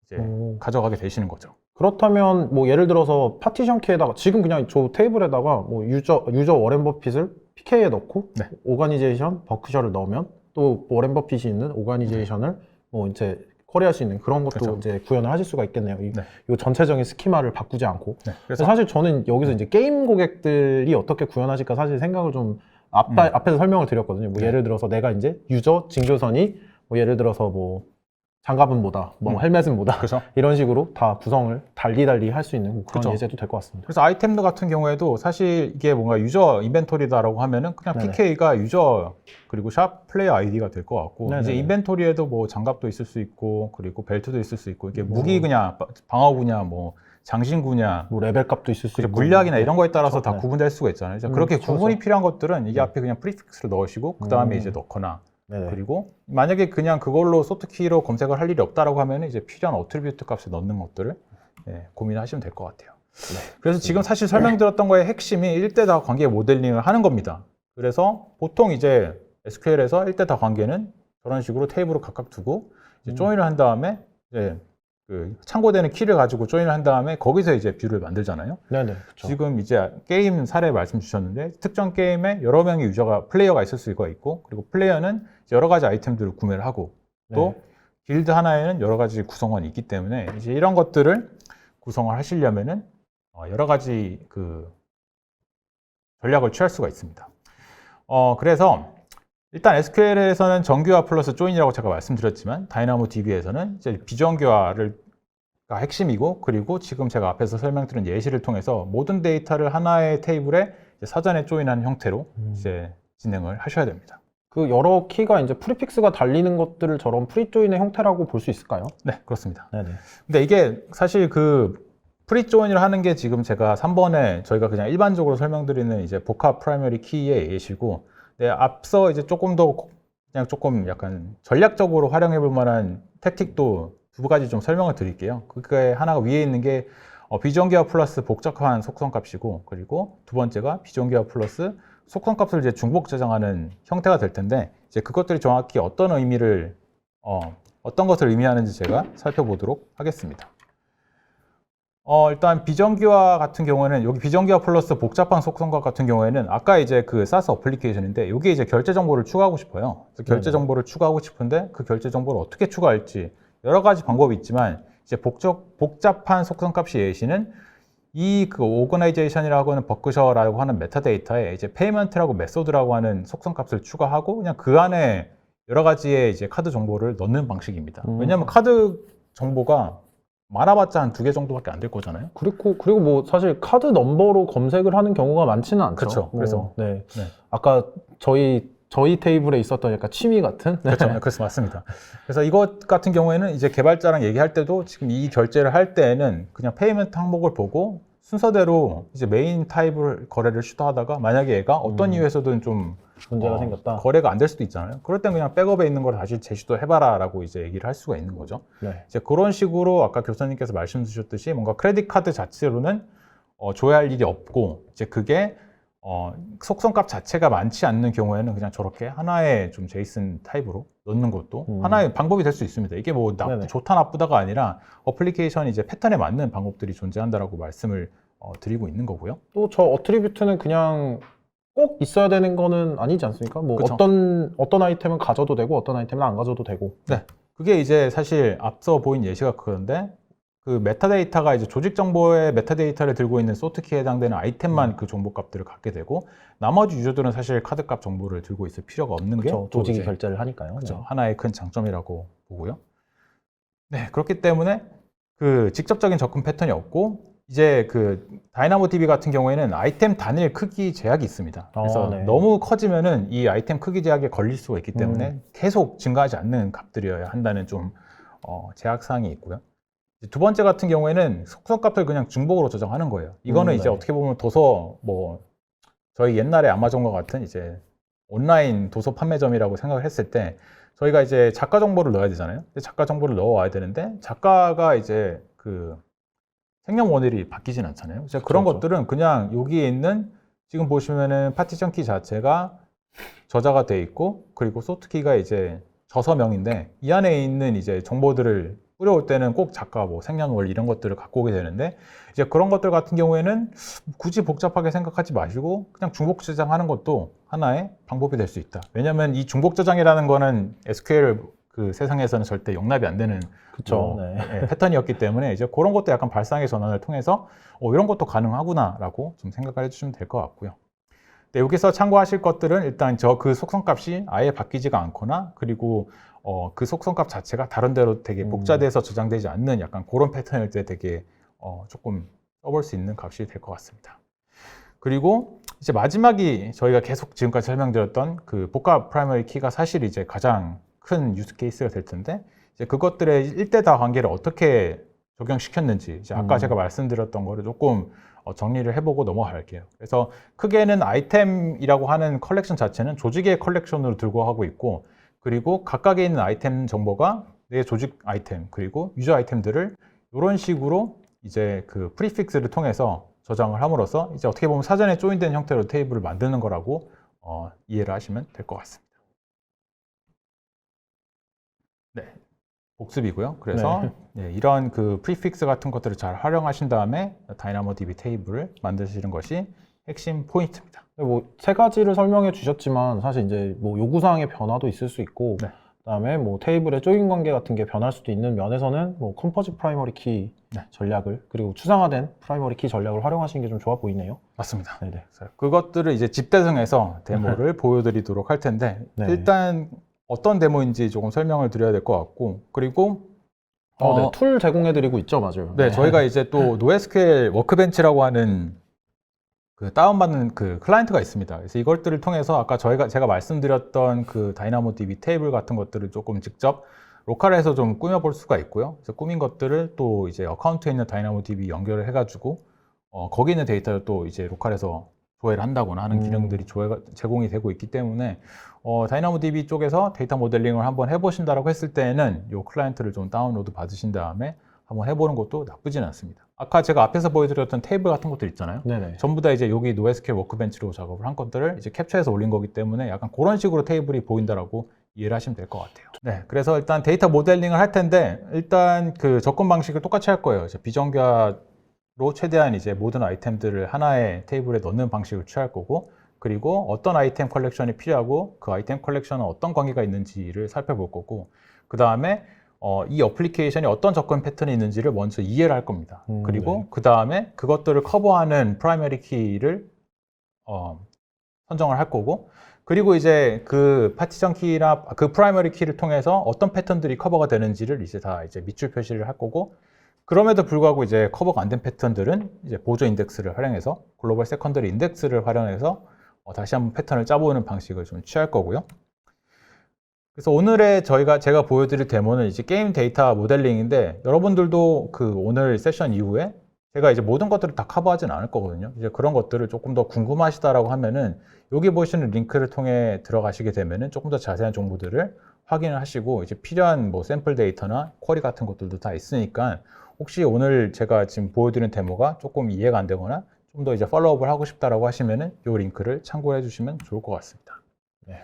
이제 가져가게 되시는 거죠. 그렇다면 뭐 예를 들어서 파티션 키에다가 지금 그냥 저 테이블에다가 뭐 유저 워렌 버핏을 PK에 넣고 네. 오가니제이션 버크셔를 넣으면 또 워렌 버핏이 있는 오가니제이션을 뭐 이제 커리할 수 있는 그런 것도 그렇죠. 이제 구현을 하실 수가 있겠네요. 이 네. 전체적인 스키마를 바꾸지 않고. 네. 그래서 사실 저는 여기서 이제 게임 고객들이 어떻게 구현하실까 사실 생각을 좀 앞에서 설명을 드렸거든요. 뭐 네. 예를 들어서 내가 이제 유저 징조선이 뭐 예를 들어서 뭐 장갑은 뭐다, 뭐 헬멧은 뭐다 그렇죠. 이런 식으로 다 구성을 달리 할 수 있는 그런 그렇죠. 예제도 될 것 같습니다. 그래서 아이템들 같은 경우에도 사실 이게 뭔가 유저 인벤토리다라고 하면은 그냥 네네. PK가 유저 그리고 샵 플레이어 아이디가 될 것 같고 네네네. 이제 인벤토리에도 뭐 장갑도 있을 수 있고 그리고 벨트도 있을 수 있고 이게 무기구냐 방어구냐 뭐 장신구냐 뭐 레벨 값도 있을 수 그리고 있고 물약이나 이런 거에 따라서 그렇죠. 다 네. 구분될 수가 있잖아요. 그래서 그렇게 그렇죠, 구분이 그렇죠. 필요한 것들은 이게 앞에 그냥 프리픽스를 넣으시고 그 다음에 이제 넣거나 네네. 그리고 만약에 그냥 그걸로 소프트키로 검색을 할 일이 없다라고 하면 이제 필요한 어트리뷰트 값을 넣는 것들을 고민하시면 될 것 같아요. 그래서 지금 사실 설명드렸던 거의 핵심이 1대4 관계 모델링을 하는 겁니다. 그래서 보통 이제 SQL에서 1대4 관계는 저런 식으로 테이블을 각각 두고 이제 조인을 한 다음에 이제 그 참고되는 키를 가지고 조인을 한 다음에 거기서 이제 뷰를 만들잖아요. 네네. 그렇죠. 지금 이제 게임 사례 말씀 주셨는데 특정 게임에 여러 명의 플레이어가 있을 수가 있고 그리고 플레이어는 이제 여러 가지 아이템들을 구매를 하고 또 길드 하나에는 여러 가지 구성원이 있기 때문에 이제 이런 것들을 구성을 하시려면은 여러 가지 그 전략을 취할 수가 있습니다. 그래서 일단 SQL에서는 정규화 플러스 조인이라고 제가 말씀드렸지만 다이나모DB에서는 이제 비정규화가 핵심이고 그리고 지금 제가 앞에서 설명드린 예시를 통해서 모든 데이터를 하나의 테이블에 이제 사전에 조인하는 형태로 이제 진행을 하셔야 됩니다. 그 여러 키가 이제 프리픽스가 달리는 것들을 저런 프리조인의 형태라고 볼 수 있을까요? 네, 그렇습니다. 네네. 근데 이게 사실 그 프리조인을 하는 게 지금 제가 3번에 저희가 그냥 일반적으로 설명드리는 이제 복합 프라이머리 키의 예시고 네, 앞서 이제 조금 약간 전략적으로 활용해 볼 만한 택틱도 두 가지 좀 설명을 드릴게요. 그게 하나가 위에 있는 게 비정규화 플러스 복잡한 속성 값이고 그리고 두 번째가 비정규화 플러스 속성 값을 이제 중복 저장하는 형태가 될 텐데 이제 그것들이 정확히 어떤 것을 의미하는지 제가 살펴보도록 하겠습니다. 일단 비정규화 같은 경우에는 여기 비정규화 플러스 복잡한 속성값 같은 경우에는 아까 이제 그 SaaS 어플리케이션인데 여기 이제 결제 정보를 추가하고 싶어요. 그래서 결제 정보를 추가하고 싶은데 그 결제 정보를 어떻게 추가할지 여러 가지 방법이 있지만 이제 복잡한 속성값이 예시는 이 그 오거나이제이션이라고 하는 버크셔라고 하는 메타데이터에 이제 페이먼트라고 메소드라고 하는 속성값을 추가하고 그냥 그 안에 여러 가지의 이제 카드 정보를 넣는 방식입니다. 왜냐하면 카드 정보가 많아봤자 한 2개 정도밖에 안 될 거잖아요. 그리고 뭐 사실 카드 넘버로 검색을 하는 경우가 많지는 않죠. 그쵸. 그래서 네. 네. 아까 저희 테이블에 있었던 약간 취미 같은. 네. 그렇죠. 그래서 맞습니다. 그래서 이것 같은 경우에는 이제 개발자랑 얘기할 때도 지금 이 결제를 할 때에는 그냥 페이먼트 항목을 보고 순서대로 이제 메인 타입을 거래를 시도하다가 만약에 얘가 어떤 이유에서든 좀 문제가 생겼다. 거래가 안 될 수도 있잖아요. 그럴 땐 그냥 백업에 있는 걸 다시 재시도 해봐라라고 이제 얘기를 할 수가 있는 거죠. 네. 이제 그런 식으로 아까 교수님께서 말씀 주셨듯이 뭔가 크레딧 카드 자체로는 조회할 일이 없고 이제 그게 속성값 자체가 많지 않는 경우에는 그냥 저렇게 하나의 좀 제이슨 타입으로 넣는 것도 하나의 방법이 될 수 있습니다. 이게 뭐 네네. 좋다 나쁘다가 아니라 어플리케이션이 이제 패턴에 맞는 방법들이 존재한다라고 말씀을 드리고 있는 거고요. 또 저 어트리뷰트는 그냥 꼭 있어야 되는 거는 아니지 않습니까? 뭐 그쵸. 어떤 아이템은 가져도 되고 어떤 아이템은 안 가져도 되고. 네. 그게 이제 사실 앞서 보인 예시가 그건데 그 메타데이터가 이제 조직 정보의 메타데이터를 들고 있는 소트키에 해당되는 아이템만 그 정보 값들을 갖게 되고 나머지 유저들은 사실 카드 값 정보를 들고 있을 필요가 없는 게 그렇죠. 조직이 결제를 하니까요. 그렇죠. 네. 하나의 큰 장점이라고 보고요. 네, 그렇기 때문에 그 직접적인 접근 패턴이 없고 이제 그 다이나모 DB 같은 경우에는 아이템 단일 크기 제약이 있습니다. 그래서 네. 너무 커지면은 이 아이템 크기 제약에 걸릴 수가 있기 때문에 계속 증가하지 않는 값들이어야 한다는 좀 제약 사항이 있고요. 두 번째 같은 경우에는 속성값을 그냥 중복으로 조정하는 거예요. 이거는 이제 네. 어떻게 보면 도서 뭐 저희 옛날에 아마존과 같은 이제 온라인 도서 판매점이라고 생각을 했을 때 저희가 이제 작가 정보를 넣어야 되잖아요. 작가 정보를 넣어와야 되는데 작가가 이제 그 생년월일이 바뀌진 않잖아요. 그래서 그런 그렇죠. 것들은 그냥 여기에 있는 지금 보시면은 파티션 키 자체가 저자가 돼 있고 그리고 소트키가 이제 저서명인데 이 안에 있는 이제 정보들을 뿌려올 때는 꼭 작가 뭐 생년월 이런 것들을 갖고 오게 되는데 이제 그런 것들 같은 경우에는 굳이 복잡하게 생각하지 마시고 그냥 중복 저장하는 것도 하나의 방법이 될 수 있다. 왜냐하면 이 중복 저장이라는 거는 SQL 그 세상에서는 절대 용납이 안 되는 그쵸. 네. 패턴이었기 때문에 이제 그런 것도 약간 발상의 전환을 통해서 이런 것도 가능하구나라고 좀 생각을 해주시면 될 것 같고요. 네, 여기서 참고하실 것들은 일단 그 속성값이 아예 바뀌지가 않거나 그리고 그 속성값 자체가 다른 데로 되게 복잡해서 저장되지 않는 약간 그런 패턴일 때 되게 조금 써볼 수 있는 값이 될 것 같습니다. 그리고 이제 마지막이 저희가 계속 지금까지 설명드렸던 그 복합 프라이머리 키가 사실 이제 가장 큰 유스 케이스가 될 텐데 이제 그것들의 1대4 관계를 어떻게 적용시켰는지 이제 아까 제가 말씀드렸던 거를 조금 정리를 해보고 넘어갈게요. 그래서 크게는 아이템이라고 하는 컬렉션 자체는 조직의 컬렉션으로 들고 하고 있고 그리고 각각에 있는 아이템 정보가 내 조직 아이템 그리고 유저 아이템들을 이런 식으로 이제 그 프리픽스를 통해서 저장을 함으로써 이제 어떻게 보면 사전에 조인된 형태로 테이블을 만드는 거라고 이해를 하시면 될 것 같습니다. 네, 복습이고요. 그래서 네, 이런 그 프리픽스 같은 것들을 잘 활용하신 다음에 다이나모DB 테이블을 만드시는 것이 핵심 포인트입니다. 뭐 세 가지를 설명해 주셨지만 사실 이제 뭐 요구사항의 변화도 있을 수 있고 네. 그다음에 뭐 테이블의 조인 관계 같은 게 변할 수도 있는 면에서는 뭐 컴포짓 프라이머리 키 네. 전략을 그리고 추상화된 프라이머리 키 전략을 활용하시는 게 좀 좋아 보이네요. 맞습니다. 네네. 그래서 그것들을 이제 집대성에서 데모를 보여드리도록 할 텐데 네. 일단 어떤 데모인지 조금 설명을 드려야 될 것 같고 그리고 네, 툴 제공해드리고 있죠, 맞아요. 네, 저희가 이제 또 NoSQL 워크벤치라고 하는 그 다운받는 그 클라이언트가 있습니다. 그래서 이것들을 통해서 아까 제가 말씀드렸던 그 다이나모DB 테이블 같은 것들을 조금 직접 로컬에서 좀 꾸며볼 수가 있고요. 그래서 꾸민 것들을 또 이제 어카운트에 있는 다이나모DB 연결을 해가지고 거기 있는 데이터를 또 이제 로컬에서 조회를 한다거나 하는 기능들이 제공이 되고 있기 때문에 다이나모DB 쪽에서 데이터 모델링을 한번 해보신다라고 했을 때에는 이 클라이언트를 좀 다운로드 받으신 다음에 한번 해보는 것도 나쁘진 않습니다. 아까 제가 앞에서 보여드렸던 테이블 같은 것들 있잖아요. 네네. 전부 다 이제 여기 NoSQL 워크벤치로 작업을 한 것들을 이제 캡처해서 올린 거기 때문에 약간 그런 식으로 테이블이 보인다라고 이해를 하시면 될 것 같아요. 네, 그래서 일단 데이터 모델링을 할 텐데 일단 그 접근 방식을 똑같이 할 거예요. 이제 비정규화로 최대한 이제 모든 아이템들을 하나의 테이블에 넣는 방식을 취할 거고 그리고 어떤 아이템 컬렉션이 필요하고 그 아이템 컬렉션은 어떤 관계가 있는지를 살펴볼 거고 그 다음에 이 어플리케이션이 어떤 접근 패턴이 있는지를 먼저 이해를 할 겁니다. 그리고 네. 그 다음에 그것들을 커버하는 프라이머리 키를 선정을 할 거고 그리고 이제 그 파티션 키나 그 프라이머리 키를 통해서 어떤 패턴들이 커버가 되는지를 이제 다 이제 밑줄 표시를 할 거고 그럼에도 불구하고 이제 커버가 안 된 패턴들은 이제 보조 인덱스를 활용해서 글로벌 세컨더리 인덱스를 활용해서 다시 한번 패턴을 짜보는 방식을 좀 취할 거고요. 그래서 오늘의 제가 보여드릴 데모는 이제 게임 데이터 모델링인데 여러분들도 그 오늘 세션 이후에 제가 이제 모든 것들을 다 커버하진 않을 거거든요. 이제 그런 것들을 조금 더 궁금하시다라고 하면은 여기 보시는 링크를 통해 들어가시게 되면은 조금 더 자세한 정보들을 확인을 하시고 이제 필요한 뭐 샘플 데이터나 쿼리 같은 것들도 다 있으니까 혹시 오늘 제가 지금 보여드리는 데모가 조금 이해가 안 되거나 좀 더 이제 팔로우업을 하고 싶다라고 하시면은 이 링크를 참고해 주시면 좋을 것 같습니다. 네.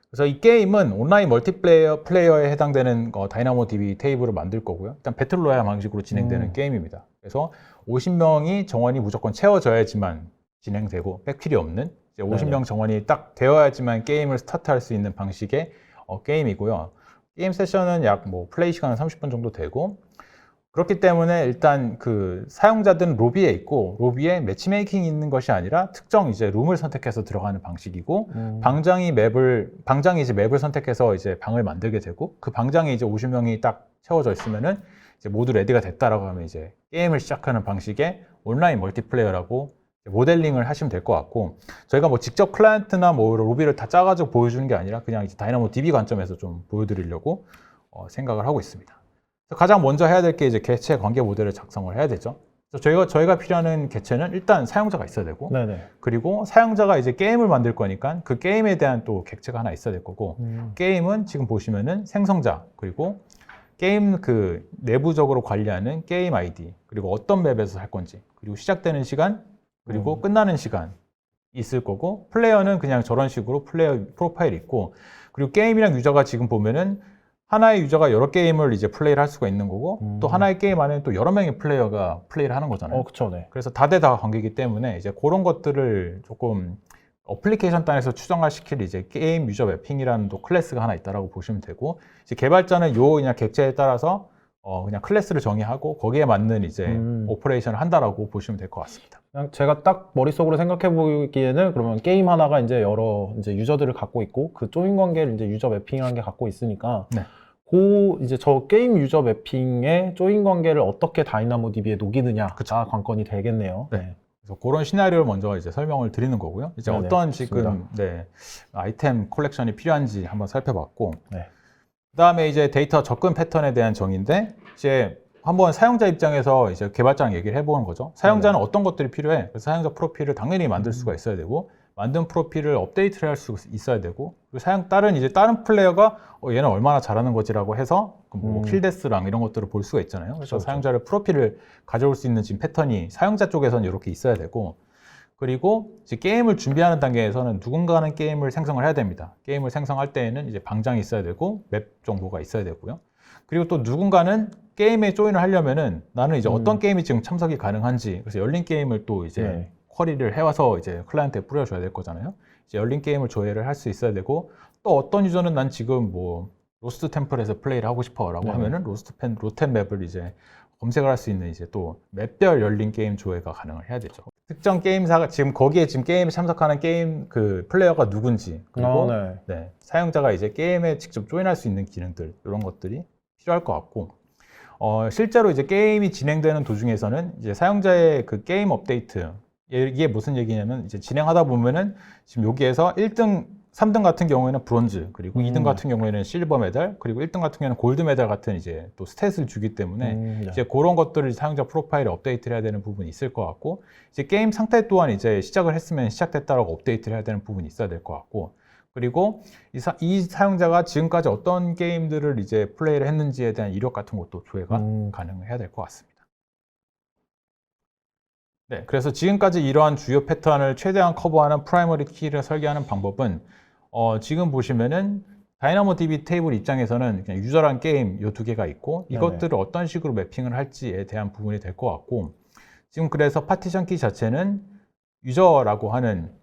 그래서 이 게임은 온라인 플레이어에 해당되는 다이나모DB 테이블을 만들 거고요. 일단 배틀로얄 방식으로 진행되는 게임입니다. 그래서 50명이 정원이 무조건 채워져야지만 진행되고 백필이 없는 이제 50명 정원이 딱 되어야지만 게임을 스타트할 수 있는 방식의 게임이고요. 게임 세션은 약 뭐 플레이 시간은 30분 정도 되고 그렇기 때문에 일단 그 사용자들은 로비에 있고 로비에 매치메이킹이 있는 것이 아니라 특정 이제 룸을 선택해서 들어가는 방식이고 방장이 이제 맵을 선택해서 이제 방을 만들게 되고 그 방장에 이제 50명이 딱 채워져 있으면은 이제 모두 레디가 됐다라고 하면 이제 게임을 시작하는 방식의 온라인 멀티플레이어라고 모델링을 하시면 될 것 같고 저희가 뭐 직접 클라이언트나 뭐 로비를 다 짜가지고 보여주는 게 아니라 그냥 이제 다이나모DB 관점에서 좀 보여드리려고 생각을 하고 있습니다. 가장 먼저 해야 될 게 이제 객체 관계 모델을 작성을 해야 되죠. 그래서 저희가 필요한 객체는 일단 사용자가 있어야 되고, 네네. 그리고 사용자가 이제 게임을 만들 거니까 그 게임에 대한 또 객체가 하나 있어야 될 거고, 게임은 지금 보시면은 생성자, 그리고 게임 그 내부적으로 관리하는 게임 아이디, 그리고 어떤 맵에서 할 건지, 그리고 시작되는 시간, 그리고 끝나는 시간 있을 거고, 플레이어는 그냥 저런 식으로 플레이어 프로파일이 있고, 그리고 게임이랑 유저가 지금 보면은 하나의 유저가 여러 게임을 이제 플레이를 할 수가 있는 거고 또 하나의 게임 안에 또 여러 명의 플레이어가 플레이를 하는 거잖아요. 그쵸, 네. 그래서 다대다 관계이기 때문에 이제 그런 것들을 조금 어플리케이션 단에서 추정화 시킬 이제 게임 유저 매핑이라는 또 클래스가 하나 있다라고 보시면 되고 이제 개발자는 요 그냥 객체에 따라서 그냥 클래스를 정의하고 거기에 맞는 이제 오퍼레이션을 한다라고 보시면 될 것 같습니다. 그냥 제가 딱 머릿속으로 생각해 보기에는 그러면 게임 하나가 이제 여러 이제 유저들을 갖고 있고 그 조인 관계를 이제 유저 매핑이라는 게 갖고 있으니까 네. 그 이제 저 게임 유저 매핑의 조인 관계를 어떻게 다이나모DB에 녹이느냐가 관건이 되겠네요. 네. 그래서 그런 시나리오를 먼저 이제 설명을 드리는 거고요. 이제 네네, 어떤 좋습니다. 지금 아이템 컬렉션이 필요한지 한번 살펴봤고 네. 그다음에 이제 데이터 접근 패턴에 대한 정의인데 이제 한번 사용자 입장에서 이제 개발자랑 얘기를 해보는 거죠. 사용자는 어떤 것들이 필요해? 그래서 사용자 프로필을 당연히 만들 수가 있어야 되고 만든 프로필을 업데이트를 할 수 있어야 되고 그리고 다른 플레이어가 얘는 얼마나 잘하는 거지라고 해서 뭐 킬데스랑 이런 것들을 볼 수가 있잖아요. 그래서 그렇죠. 사용자를 프로필을 가져올 수 있는 지금 패턴이 사용자 쪽에서는 이렇게 있어야 되고 그리고 이제 게임을 준비하는 단계에서는 누군가는 게임을 생성을 해야 됩니다. 게임을 생성할 때에는 이제 방장이 있어야 되고 맵 정보가 있어야 되고요. 그리고 또 누군가는 게임에 조인을 하려면은 나는 이제 어떤 게임이 지금 참석이 가능한지 그래서 열린 게임을 또 이제 쿼리를 해와서 이제 클라이언트에 뿌려줘야 될 거잖아요. 이제 열린 게임을 조회를 할 수 있어야 되고 또 어떤 유저는 난 지금 뭐 로스트 템플에서 플레이를 하고 싶어라고 하면은 로템 맵을 이제 검색을 할 수 있는 이제 또 맵별 열린 게임 조회가 가능을 해야 되죠. 특정 게임사가 지금 거기에 지금 게임에 참석하는 게임 그 플레이어가 누군지 그리고 사용자가 이제 게임에 직접 조인할 수 있는 기능들 이런 것들이 필요할 것 같고 실제로 이제 게임이 진행되는 도중에서는 이제 사용자의 그 게임 업데이트 이게 무슨 얘기냐면 이제 진행하다 보면은 지금 여기에서 1등 3등 같은 경우에는 브론즈, 그리고 2등 같은 경우에는 실버 메달, 그리고 1등 같은 경우에는 골드 메달 같은 이제 또 스탯을 주기 때문에 이제 그런 것들을 사용자 프로파일에 업데이트를 해야 되는 부분이 있을 것 같고, 이제 게임 상태 또한 이제 시작을 했으면 시작됐다라고 업데이트를 해야 되는 부분이 있어야 될 것 같고, 그리고 이 사용자가 지금까지 어떤 게임들을 이제 플레이를 했는지에 대한 이력 같은 것도 조회가 가능해야 될 것 같습니다. 네, 그래서 지금까지 이러한 주요 패턴을 최대한 커버하는 프라이머리 키를 설계하는 방법은 지금 보시면은 다이나모DB 테이블 입장에서는 그냥 유저란 게임 이 두 개가 있고 이것들을 어떤 식으로 매핑을 할지에 대한 부분이 될 것 같고 지금 그래서 파티션 키 자체는 유저라고 하는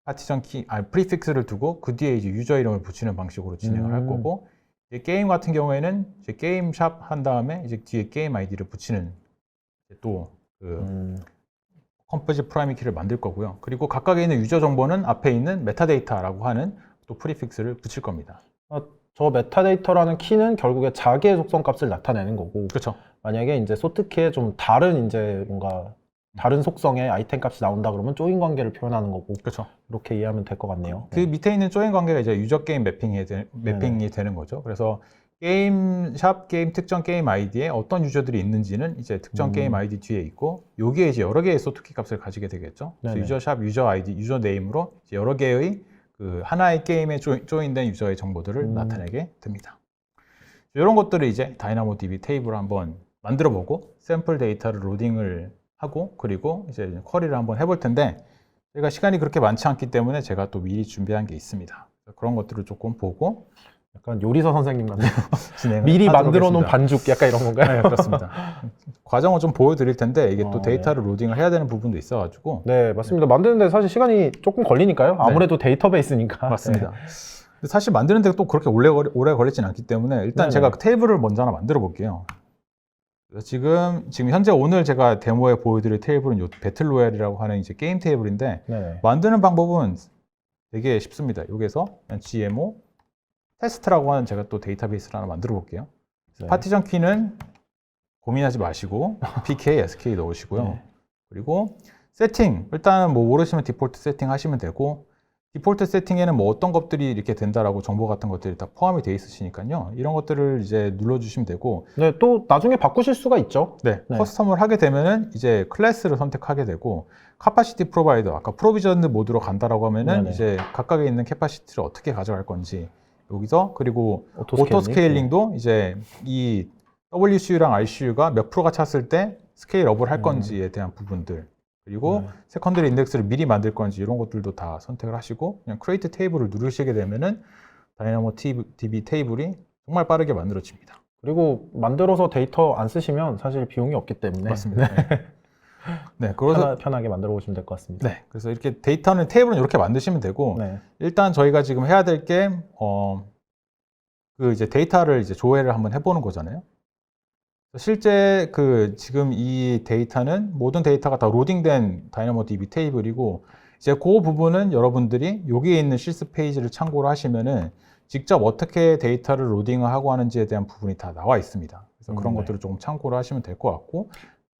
파티션 키, 프리픽스를 두고 그 뒤에 이제 유저 이름을 붙이는 방식으로 진행을 할 거고 이제 게임 같은 경우에는 이제 게임 샵 한 다음에 이제 뒤에 게임 아이디를 붙이는 또 컴포짓 프라이머리 키를 만들 거고요. 그리고 각각에 있는 유저 정보는 앞에 있는 메타데이터라고 하는 또 프리픽스를 붙일 겁니다. 저 메타데이터라는 키는 결국에 자기의 속성 값을 나타내는 거고 그렇죠. 만약에 이제 소트키에 좀 다른 이제 뭔가 다른 속성의 아이템 값이 나온다 그러면 조인 관계를 표현하는 거고 그렇죠. 이렇게 이해하면 될 것 같네요. 그 밑에 있는 조인 관계가 이제 유저 게임 매핑이 되는 거죠. 그래서 게임 특정 게임 아이디에 어떤 유저들이 있는지는 이제 특정 게임 아이디 뒤에 있고 여기에 이제 여러 개의 소트키 값을 가지게 되겠죠. 그래서 유저샵 유저 아이디 유저 네임으로 이제 여러 개의 그 하나의 게임에 조인된 유저의 정보들을 나타내게 됩니다. 이런 것들을 이제 다이나모DB 테이블을 한번 만들어 보고 샘플 데이터를 로딩을 하고 그리고 이제 쿼리를 한번 해볼 텐데 제가 시간이 그렇게 많지 않기 때문에 제가 또 미리 준비한 게 있습니다. 그런 것들을 조금 보고 약간 요리사 선생님 같네요. 진행을 미리 하도록 만들어 놓은 하겠습니다. 반죽 약간 이런 건가요? 네, 그렇습니다. 과정을 좀 보여드릴 텐데 이게 또 네. 데이터를 로딩을 해야 되는 부분도 있어가지고 네, 맞습니다. 만드는데 사실 시간이 조금 걸리니까요. 아무래도 데이터베이스니까. 맞습니다. 근데 사실 만드는데 또 그렇게 오래 걸리진 않기 때문에 일단 네네. 제가 그 테이블을 먼저 하나 만들어 볼게요. 그래서 지금 현재 오늘 제가 데모에 보여드릴 테이블은 요 배틀로얄이라고 하는 이제 게임 테이블인데 네. 만드는 방법은 되게 쉽습니다. 여기서 GMO 테스트라고 하는 제가 또 데이터베이스를 하나 만들어 볼게요. 네. 파티션 키는 고민하지 마시고 PK, SK 넣으시고요. 네. 그리고 세팅 일단은 뭐 모르시면 디폴트 세팅 하시면 되고 디폴트 세팅에는 뭐 어떤 것들이 이렇게 된다라고 정보 같은 것들이 다 포함이 되어 있으시니까요. 이런 것들을 이제 눌러주시면 되고 네, 또 나중에 바꾸실 수가 있죠. 네, 네. 커스텀을 하게 되면은 이제 클래스를 선택하게 되고 카파시티 프로바이더 아까 프로비전드 모드로 간다라고 하면은 네네. 이제 각각에 있는 캐파시티를 어떻게 가져갈 건지 여기서 그리고 오토 오토 스케일링도 이제 이 WCU랑 RCU가 몇 프로가 찼을 때 스케일업을 할 건지에 대한 부분들 그리고 네. 세컨더리 인덱스를 미리 만들 건지 이런 것들도 다 선택을 하시고 그냥 크리에이트 테이블을 누르시게 되면은 다이나모DB 테이블이 정말 빠르게 만들어집니다. 그리고 만들어서 데이터 안 쓰시면 사실 비용이 없기 때문에 맞습니다. 네, 그래서 편하게 만들어 보시면 될 것 같습니다. 네, 그래서 이렇게 테이블은 이렇게 만드시면 되고 네. 일단 저희가 지금 해야 될 게 그 이제 데이터를 이제 조회를 한번 해보는 거잖아요. 실제 그 지금 이 데이터는 모든 데이터가 다 로딩된 다이나모DB 테이블이고 이제 그 부분은 여러분들이 여기에 있는 실습 페이지를 참고로 하시면은 직접 어떻게 데이터를 로딩을 하고 하는지에 대한 부분이 다 나와 있습니다. 그래서 그런 네. 것들을 조금 참고로 하시면 될 것 같고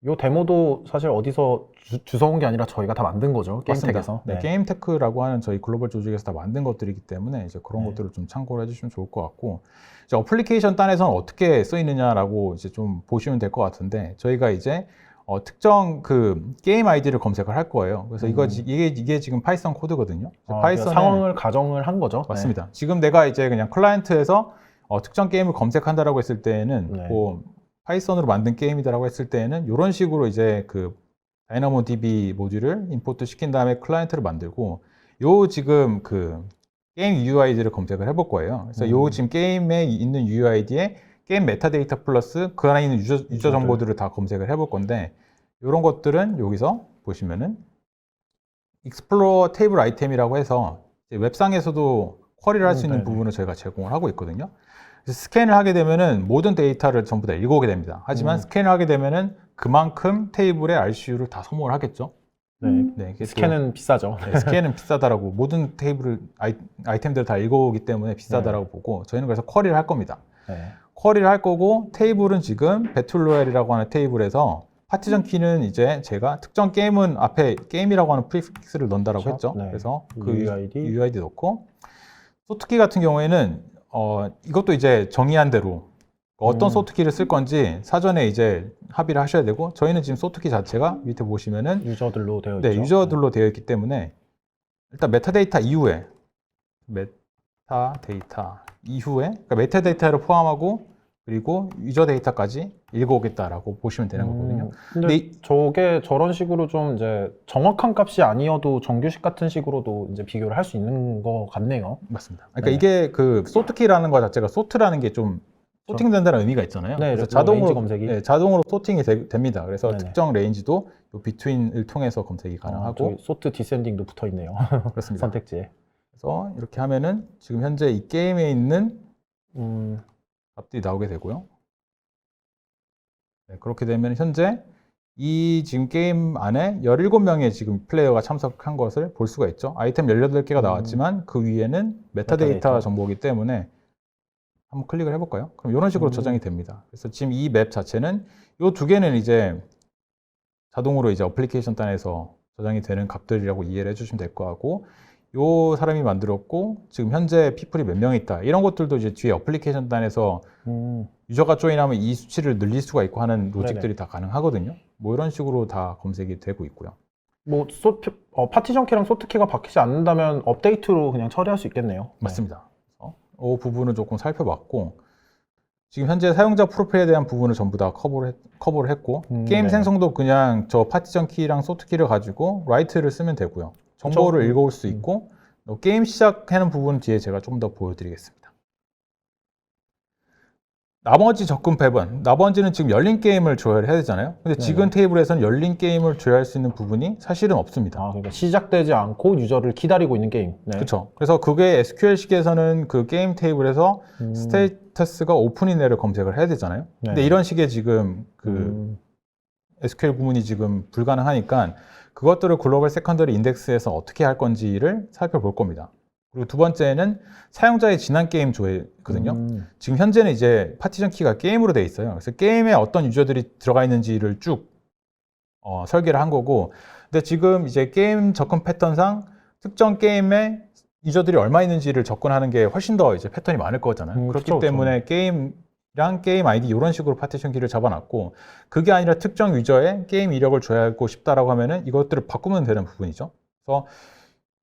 요 데모도 사실 어디서 주워온 게 아니라 저희가 다 만든 거죠. 게임텍에서. 네, 게임테크라고 하는 저희 글로벌 조직에서 다 만든 것들이기 때문에 이제 그런 네. 것들을 좀 참고를 해주시면 좋을 것 같고 이제 어플리케이션 단에서는 어떻게 쓰이느냐라고 이제 좀 보시면 될 것 같은데 저희가 이제 특정 그 게임 아이디를 검색을 할 거예요. 그래서 이게 지금 파이썬 코드거든요. 파이썬에 상황을 가정을 한 거죠. 맞습니다. 지금 내가 이제 그냥 클라이언트에서 특정 게임을 검색한다라고 했을 때에는 네. 뭐 파이썬으로 만든 게임이다라고 했을 때에는 이런 식으로 이제 그 다이나모DB 모듈을 임포트 시킨 다음에 클라이언트를 만들고 요 지금 그 게임 UID를 검색을 해볼 거예요. 그래서 요 지금 게임에 있는 UID에 게임 메타데이터 플러스 그 안에 있는 유저 정보들을 다 검색을 해볼 건데 이런 것들은 여기서 보시면은 익스플로어 테이블 아이템이라고 해서 이제 웹상에서도 쿼리를 할 수 있는 부분을 저희가 제공을 하고 있거든요. 그래서 스캔을 하게 되면은 모든 데이터를 전부 다 읽어오게 됩니다. 하지만 스캔을 하게 되면은 그만큼 테이블의 RCU를 다 소모를 하겠죠. 네. 이게 스캔은 비싸죠. 네, 스캔은 비싸다라고 모든 테이블을 아이템들을 다 읽어오기 때문에 비싸다라고 보고 저희는 그래서 쿼리를 할 겁니다. 네. 쿼리를 할 거고 테이블은 지금 배틀로얄이라고 하는 테이블에서 파티션 키는 이제 제가 특정 게임은 앞에 게임이라고 하는 프리픽스를 넣는다라고 그렇죠? 했죠. 네. 그래서 그 UID. 넣고 소트키 같은 경우에는 이것도 이제 정의한 대로 어떤 소트키를 쓸 건지 사전에 이제 합의를 하셔야 되고 저희는 지금 소트키 자체가 밑에 보시면은 유저들로 되어 있죠. 네, 유저들로 되어 있기 때문에 일단 메타데이터 이후에 그러니까 메타데이터를 포함하고 그리고 유저 데이터까지 읽어오겠다라고 보시면 되는 거거든요. 근데 저게 저런 식으로 좀 이제 정확한 값이 아니어도 정규식 같은 식으로도 이제 비교를 할 수 있는 것 같네요. 맞습니다. 그러니까 네. 이게 그 소트키라는 것 자체가 소트라는 게 좀 소팅된다는 의미가 있잖아요. 네, 그래서 레인지 검색이. 자동으로 소팅이 됩니다. 그래서 네네. 특정 레인지도 요 비트윈을 통해서 검색이 가능하고 소트 디센딩도 붙어 있네요. 그렇습니다. 선택지에. 그래서 이렇게 하면은 지금 현재 이 게임에 있는 값들이 나오게 되고요. 네, 그렇게 되면 현재 이 지금 게임 안에 17명의 지금 플레이어가 참석한 것을 볼 수가 있죠. 아이템 18개가 나왔지만 그 위에는 메타데이터 정보이기 때문에 한번 클릭을 해볼까요? 그럼 이런 식으로 저장이 됩니다. 그래서 지금 이 맵 자체는 요 두 개는 이제 자동으로 이제 어플리케이션 단에서 저장이 되는 값들이라고 이해를 해주시면 될 거 같고, 요 사람이 만들었고 지금 현재 피플이 몇 명 있다 이런 것들도 이제 뒤에 어플리케이션 단에서 유저가 조인하면 이 수치를 늘릴 수가 있고 하는 로직들이 네네. 다 가능하거든요. 뭐 이런 식으로 다 검색이 되고 있고요. 뭐 파티션 키랑 소트 키가 바뀌지 않는다면 업데이트로 그냥 처리할 수 있겠네요. 맞습니다. 그래서 이 부분을 조금 살펴봤고, 지금 현재 사용자 프로필에 대한 부분을 전부 다 커버를 했고, 게임 네. 생성도 그냥 저 파티션 키랑 소트 키를 가지고 라이트를 쓰면 되고요. 정보를 그쵸. 읽어올 수 있고, 게임 시작하는 부분 뒤에 제가 좀 더 보여드리겠습니다. 나머지 접근 패번, 나머지는 지금 열린 게임을 조회를 해야 되잖아요. 근데 지금 테이블에서는 열린 게임을 조회할 수 있는 부분이 사실은 없습니다. 아, 그러니까 시작되지 않고 유저를 기다리고 있는 게임. 네. 그렇죠. 그래서 그게 SQL식에서는 그 게임 테이블에서 스테이터스가 오픈이네를 검색을 해야 되잖아요. 근데 네. 이런 식의 지금 그 SQL 구문이 지금 불가능하니까 그것들을 글로벌 세컨더리 인덱스에서 어떻게 할 건지를 살펴볼 겁니다. 그리고 두 번째는 사용자의 지난 게임 조회거든요. 지금 현재는 이제 파티션 키가 게임으로 되어 있어요. 그래서 게임에 어떤 유저들이 들어가 있는지를 쭉 설계를 한 거고, 근데 지금 이제 게임 접근 패턴상 특정 게임에 유저들이 얼마 있는지를 접근하는 게 훨씬 더 이제 패턴이 많을 거잖아요. 그렇기 그쵸, 때문에 게임이랑 게임 아이디 이런 식으로 파티션 키를 잡아놨고, 그게 아니라 특정 유저의 게임 이력을 줘야하고 싶다라고 하면은 이것들을 바꾸면 되는 부분이죠. 그래서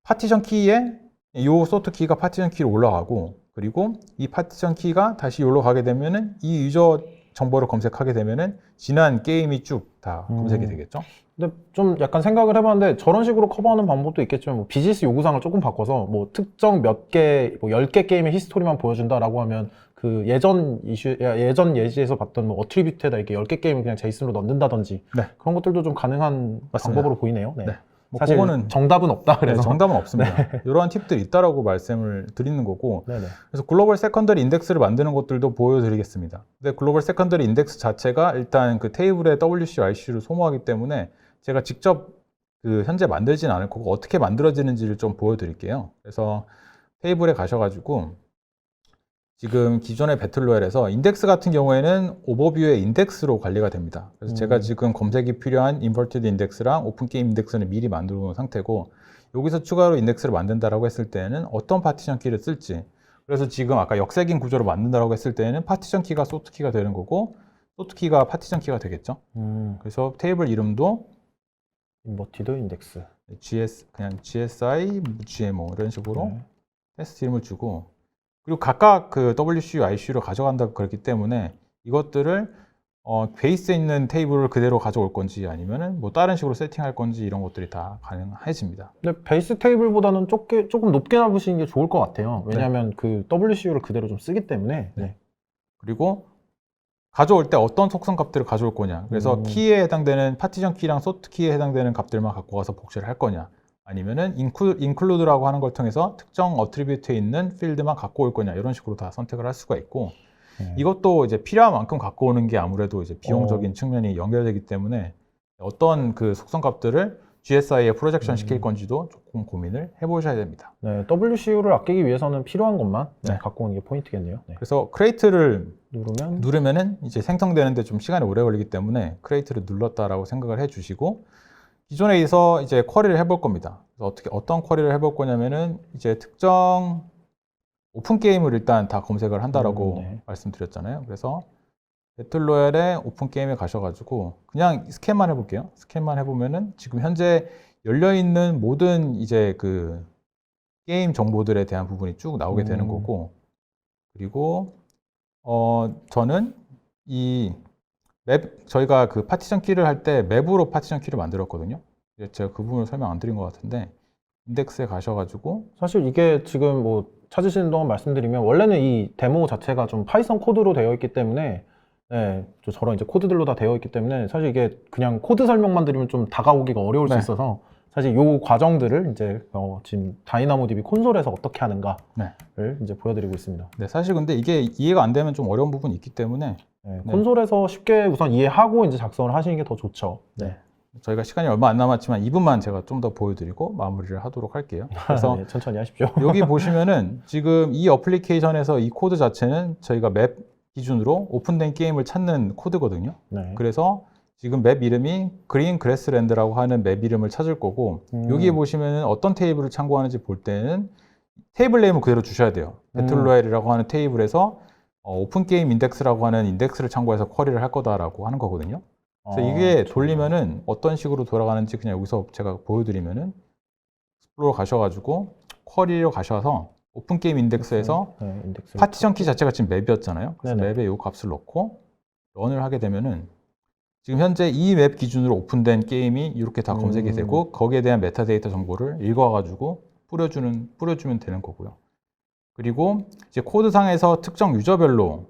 파티션 키에 이 소트 키가 파티션 키로 올라가고, 그리고 이 파티션 키가 다시 여기로 가게 되면은 이 유저 정보를 검색하게 되면은 지난 게임이 쭉 다 검색이 되겠죠. 근데 좀 약간 생각을 해봤는데 저런 식으로 커버하는 방법도 있겠지만 뭐 비즈니스 요구사항을 조금 바꿔서 뭐 특정 몇 개, 뭐 10개 게임의 히스토리만 보여준다라고 하면 그 예전 예시에서 봤던 뭐 어트리뷰트에다 이렇게 10개 게임을 그냥 제이슨으로 넣는다든지 네. 그런 것들도 좀 가능한 맞습니다. 방법으로 보이네요. 네. 네. 뭐 사실 그거는 정답은 없다 그래서. 네, 정답은 없습니다. 이러한 팁들이 있다라고 말씀을 드리는 거고, 네네. 그래서 글로벌 세컨더리 인덱스를 만드는 것들도 보여드리겠습니다. 근데 글로벌 세컨더리 인덱스 자체가 일단 그 테이블에 WC, IC를 소모하기 때문에 제가 직접 그 현재 만들지는 않을 거고 어떻게 만들어지는지를 좀 보여드릴게요. 그래서 테이블에 가셔가지고 지금 기존의 배틀로얄에서 인덱스 같은 경우에는 오버뷰의 인덱스로 관리가 됩니다. 그래서 제가 지금 검색이 필요한 인버티드 인덱스랑 오픈 게임 인덱스는 미리 만들어 놓은 상태고, 여기서 추가로 인덱스를 만든다라고 했을 때는 어떤 파티션 키를 쓸지, 그래서 지금 아까 역색인 구조로 만든다라고 했을 때는 파티션 키가 소트 키가 되는 거고 소트 키가 파티션 키가 되겠죠. 그래서 테이블 이름도 인버티드 인덱스. 그냥 GSI, GMO 이런 식으로 테스트 이름을 주고, 그리고 각각 그 WCU, ICU를 가져간다고 그랬기 때문에 이것들을 베이스에 있는 테이블을 그대로 가져올 건지 아니면은 뭐 다른 식으로 세팅할 건지 이런 것들이 다 가능해집니다. 근데 베이스 테이블보다는 조금 높게 잡으시는 게 좋을 것 같아요. 왜냐하면 그 WCU를 그대로 좀 쓰기 때문에. 네. 그리고 가져올 때 어떤 속성 값들을 가져올 거냐. 그래서 키에 해당되는 파티션 키랑 소트 키에 해당되는 값들만 갖고 가서 복제를 할 거냐. 아니면은 include라고 하는 걸 통해서 특정 어트리뷰트에 있는 필드만 갖고 올 거냐. 이런 식으로 다 선택을 할 수가 있고, 이것도 이제 필요한 만큼 갖고 오는 게 아무래도 이제 비용적인 측면이 연결되기 때문에 어떤 그 속성 값들을 GSI에 프로젝션 시킬 건지도 조금 고민을 해보셔야 됩니다. 네, WCU를 아끼기 위해서는 필요한 것만 네. 갖고 오는 게 포인트겠네요. 네. 그래서 크레이트를 누르면은 이제 생성되는데 좀 시간이 오래 걸리기 때문에 크레이트를 눌렀다라고 생각을 해주시고, 기존에서 이제 쿼리를 해볼 겁니다. 그래서 어떤 쿼리를 해볼 거냐면은 이제 특정 오픈 게임을 일단 다 검색을 한다라고 말씀드렸잖아요. 그래서 배틀로얄의 오픈 게임에 가셔가지고 그냥 스캔만 해볼게요. 스캔만 해보면은 지금 현재 열려있는 모든 이제 그 게임 정보들에 대한 부분이 쭉 나오게 되는 거고, 그리고 저는 이 저희가 그 파티션 키를 할 때 맵으로 파티션 키를 만들었거든요. 제가 그 부분을 설명 안 드린 것 같은데, 인덱스에 가셔가지고 사실 이게 지금 뭐 찾으시는 동안 말씀드리면 원래는 이 데모 자체가 좀 파이썬 코드로 되어 있기 때문에 저런 이제 코드들로 다 되어 있기 때문에 사실 이게 그냥 코드 설명만 드리면 좀 다가오기가 어려울 수 있어서 사실 요 과정들을 이제 지금 다이나모DB 콘솔에서 어떻게 하는가를 이제 보여드리고 있습니다. 네, 사실 근데 이게 이해가 안 되면 좀 어려운 부분이 있기 때문에 콘솔에서 쉽게 우선 이해하고 이제 작성을 하시는 게 더 좋죠. 네. 저희가 시간이 얼마 안 남았지만 이 부분만 제가 좀 더 보여드리고 마무리를 하도록 할게요. 그래서 천천히 하십시오. 여기 보시면은 지금 이 어플리케이션에서 이 코드 자체는 저희가 맵 기준으로 오픈된 게임을 찾는 코드거든요. 네. 그래서 지금 맵 이름이 그린 그래스랜드라고 하는 맵 이름을 찾을 거고 여기에 보시면 어떤 테이블을 참고하는지 볼 때는 테이블 네임을 그대로 주셔야 돼요. 배틀로얄이라고 하는 테이블에서 오픈 게임 인덱스라고 하는 인덱스를 참고해서 쿼리를 할 거다라고 하는 거거든요. 그래서 이게 돌리면은 어떤 식으로 돌아가는지 그냥 여기서 제가 보여드리면은 스플로어 가셔가지고 쿼리로 가셔서 오픈 게임 인덱스에서 네, 인덱스를 파티션 키 자체가 지금 맵이었잖아요. 그래서 네네. 맵에 이 값을 넣고 런을 하게 되면은 지금 현재 이 맵 기준으로 오픈된 게임이 이렇게 다 검색이 되고 거기에 대한 메타데이터 정보를 읽어가지고 뿌려주면 되는 거고요. 그리고 이제 코드상에서 특정 유저별로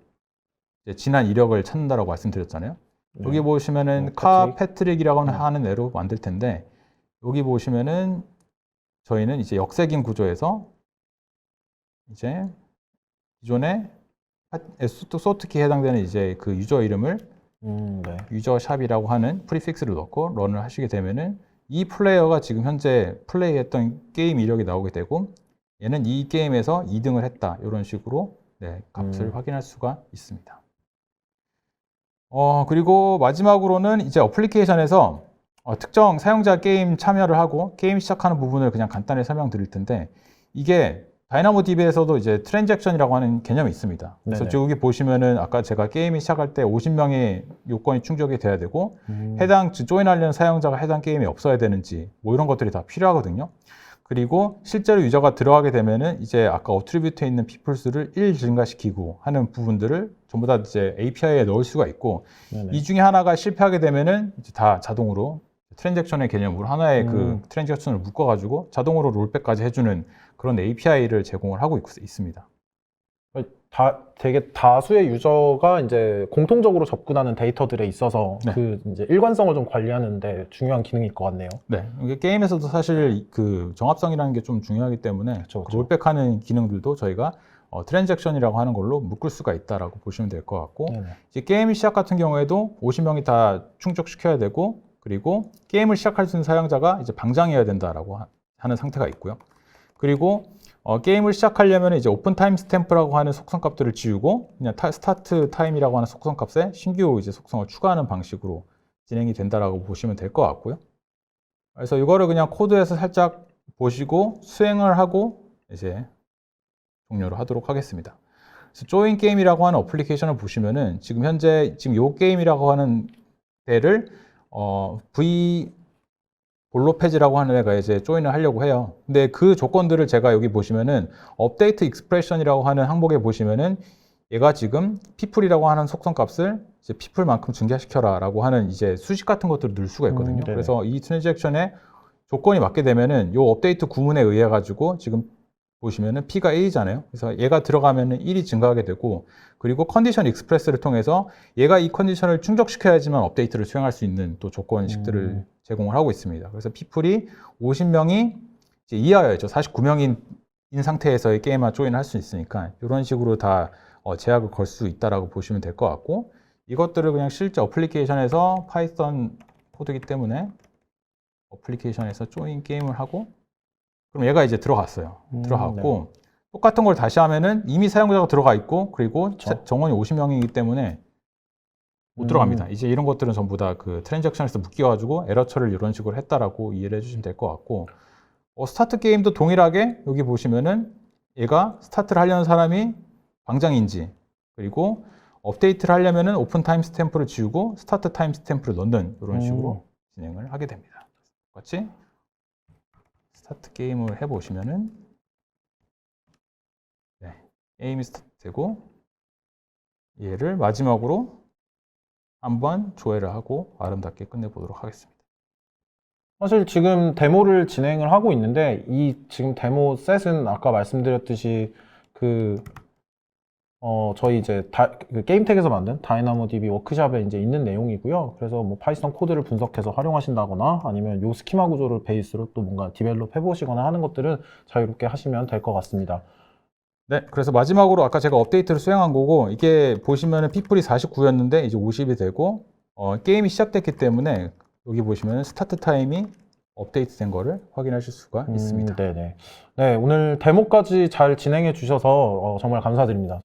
이제 지난 이력을 찾는다라고 말씀드렸잖아요. 네. 여기 보시면은 카 패트릭이라고 하는 애로 만들 텐데 여기 보시면은 저희는 이제 역색인 구조에서 이제 기존에 소트키에 해당되는 이제 그 유저 이름을 네. 유저 샵이라고 하는 프리픽스를 넣고 런을 하시게 되면은 이 플레이어가 지금 현재 플레이했던 게임 이력이 나오게 되고 얘는 이 게임에서 2등을 했다 이런 식으로 네, 값을 확인할 수가 있습니다. 그리고 마지막으로는 이제 어플리케이션에서 특정 사용자 게임 참여를 하고 게임 시작하는 부분을 그냥 간단히 설명드릴 텐데 이게 다이나모DB에서도 이제 트랜잭션이라고 하는 개념이 있습니다. 그래서 네네. 여기 보시면은 아까 제가 게임이 시작할 때 50명의 요건이 충족이 돼야 되고 해당 조인하려는 사용자가 해당 게임이 없어야 되는지 뭐 이런 것들이 다 필요하거든요. 그리고 실제로 유저가 들어가게 되면은 이제 아까 어트리뷰트에 있는 people 수를 1 증가시키고 하는 부분들을 전부 다 이제 API에 넣을 수가 있고 네네. 이 중에 하나가 실패하게 되면은 이제 다 자동으로 트랜잭션의 개념으로 하나의 그 트랜잭션을 묶어가지고 자동으로 롤백까지 해주는 그런 API를 제공을 하고 있습니다. 되게 다수의 유저가 이제 공통적으로 접근하는 데이터들에 있어서 네. 그 이제 일관성을 좀 관리하는데 중요한 기능일 것 같네요. 네, 이게 게임에서도 사실 그 정합성이라는 게 좀 중요하기 때문에 그쵸. 그 롤백하는 기능들도 저희가 트랜잭션이라고 하는 걸로 묶을 수가 있다라고 보시면 될 것 같고 네네. 이제 게임 시작 같은 경우에도 50명이 다 충족시켜야 되고 그리고 게임을 시작할 수 있는 사용자가 이제 방장해야 된다라고 하는 상태가 있고요. 그리고 게임을 시작하려면 이제 오픈 타임 스탬프라고 하는 속성값들을 지우고 그냥 스타트 타임이라고 하는 속성값에 신규 이제 속성을 추가하는 방식으로 진행이 된다라고 보시면 될 것 같고요. 그래서 이거를 그냥 코드에서 살짝 보시고 수행을 하고 이제 종료를 하도록 하겠습니다. 그래서 조인 게임이라고 하는 어플리케이션을 보시면은 지금 현재 지금 요 게임이라고 하는 데를 V 볼로페지라고 하는 애가 이제 조인을 하려고 해요. 근데 그 조건들을 제가 여기 보시면은 업데이트 익스프레션이라고 하는 항목에 보시면은 얘가 지금 people이라고 하는 속성 값을 이제 people만큼 증가시켜라 라고 하는 이제 수식 같은 것들을 넣을 수가 있거든요. 네네. 그래서 이 트랜잭션에 조건이 맞게 되면은 요 업데이트 구문에 의해 가지고 지금 보시면은 P가 1이잖아요. 그래서 얘가 들어가면은 1이 증가하게 되고 그리고 컨디션 익스프레스를 통해서 얘가 이 컨디션을 충족시켜야지만 업데이트를 수행할 수 있는 또 조건식들을 제공을 하고 있습니다. 그래서 people이 50명이 이제 이하여야죠. 49명인 상태에서의 게임만 조인을 할 수 있으니까 이런 식으로 다 제약을 걸 수 있다라고 보시면 될 것 같고 이것들을 그냥 실제 어플리케이션에서 파이썬 코드이기 때문에 어플리케이션에서 조인 게임을 하고 그럼 얘가 이제 들어갔어요. 들어갔고 똑같은 걸 다시 하면은 이미 사용자가 들어가 있고 그리고 정원이 50명이기 때문에 못 들어갑니다. 이제 이런 것들은 전부 다 그 트랜잭션에서 묶여가지고 에러 처리를 이런 식으로 했다라고 이해를 해주시면 될 것 같고 스타트 게임도 동일하게 여기 보시면은 얘가 스타트를 하려는 사람이 방장인지 그리고 업데이트를 하려면은 오픈 타임 스탬프를 지우고 스타트 타임 스탬프를 넣는 이런 식으로 진행을 하게 됩니다. 똑같이 스타트 게임을 해보시면은 네, 게임이 스타트되고 얘를 마지막으로 한번 조회를 하고 아름답게 끝내보도록 하겠습니다. 사실 지금 데모를 진행을 하고 있는데 이 지금 데모 셋은 아까 말씀드렸듯이 저희 이제 그 게임텍에서 만든 다이나모DB 워크샵에 이제 있는 내용이고요. 그래서 뭐 파이썬 코드를 분석해서 활용하신다거나 아니면 요 스키마 구조를 베이스로 또 뭔가 디벨롭 해보시거나 하는 것들은 자유롭게 하시면 될 것 같습니다. 네, 그래서 마지막으로 아까 제가 업데이트를 수행한 거고 이게 보시면은 people이 49였는데 이제 50이 되고 게임이 시작됐기 때문에 여기 보시면 스타트 타임이 업데이트 된 거를 확인하실 수가 있습니다. 네네. 네, 오늘 데모까지 잘 진행해 주셔서 정말 감사드립니다.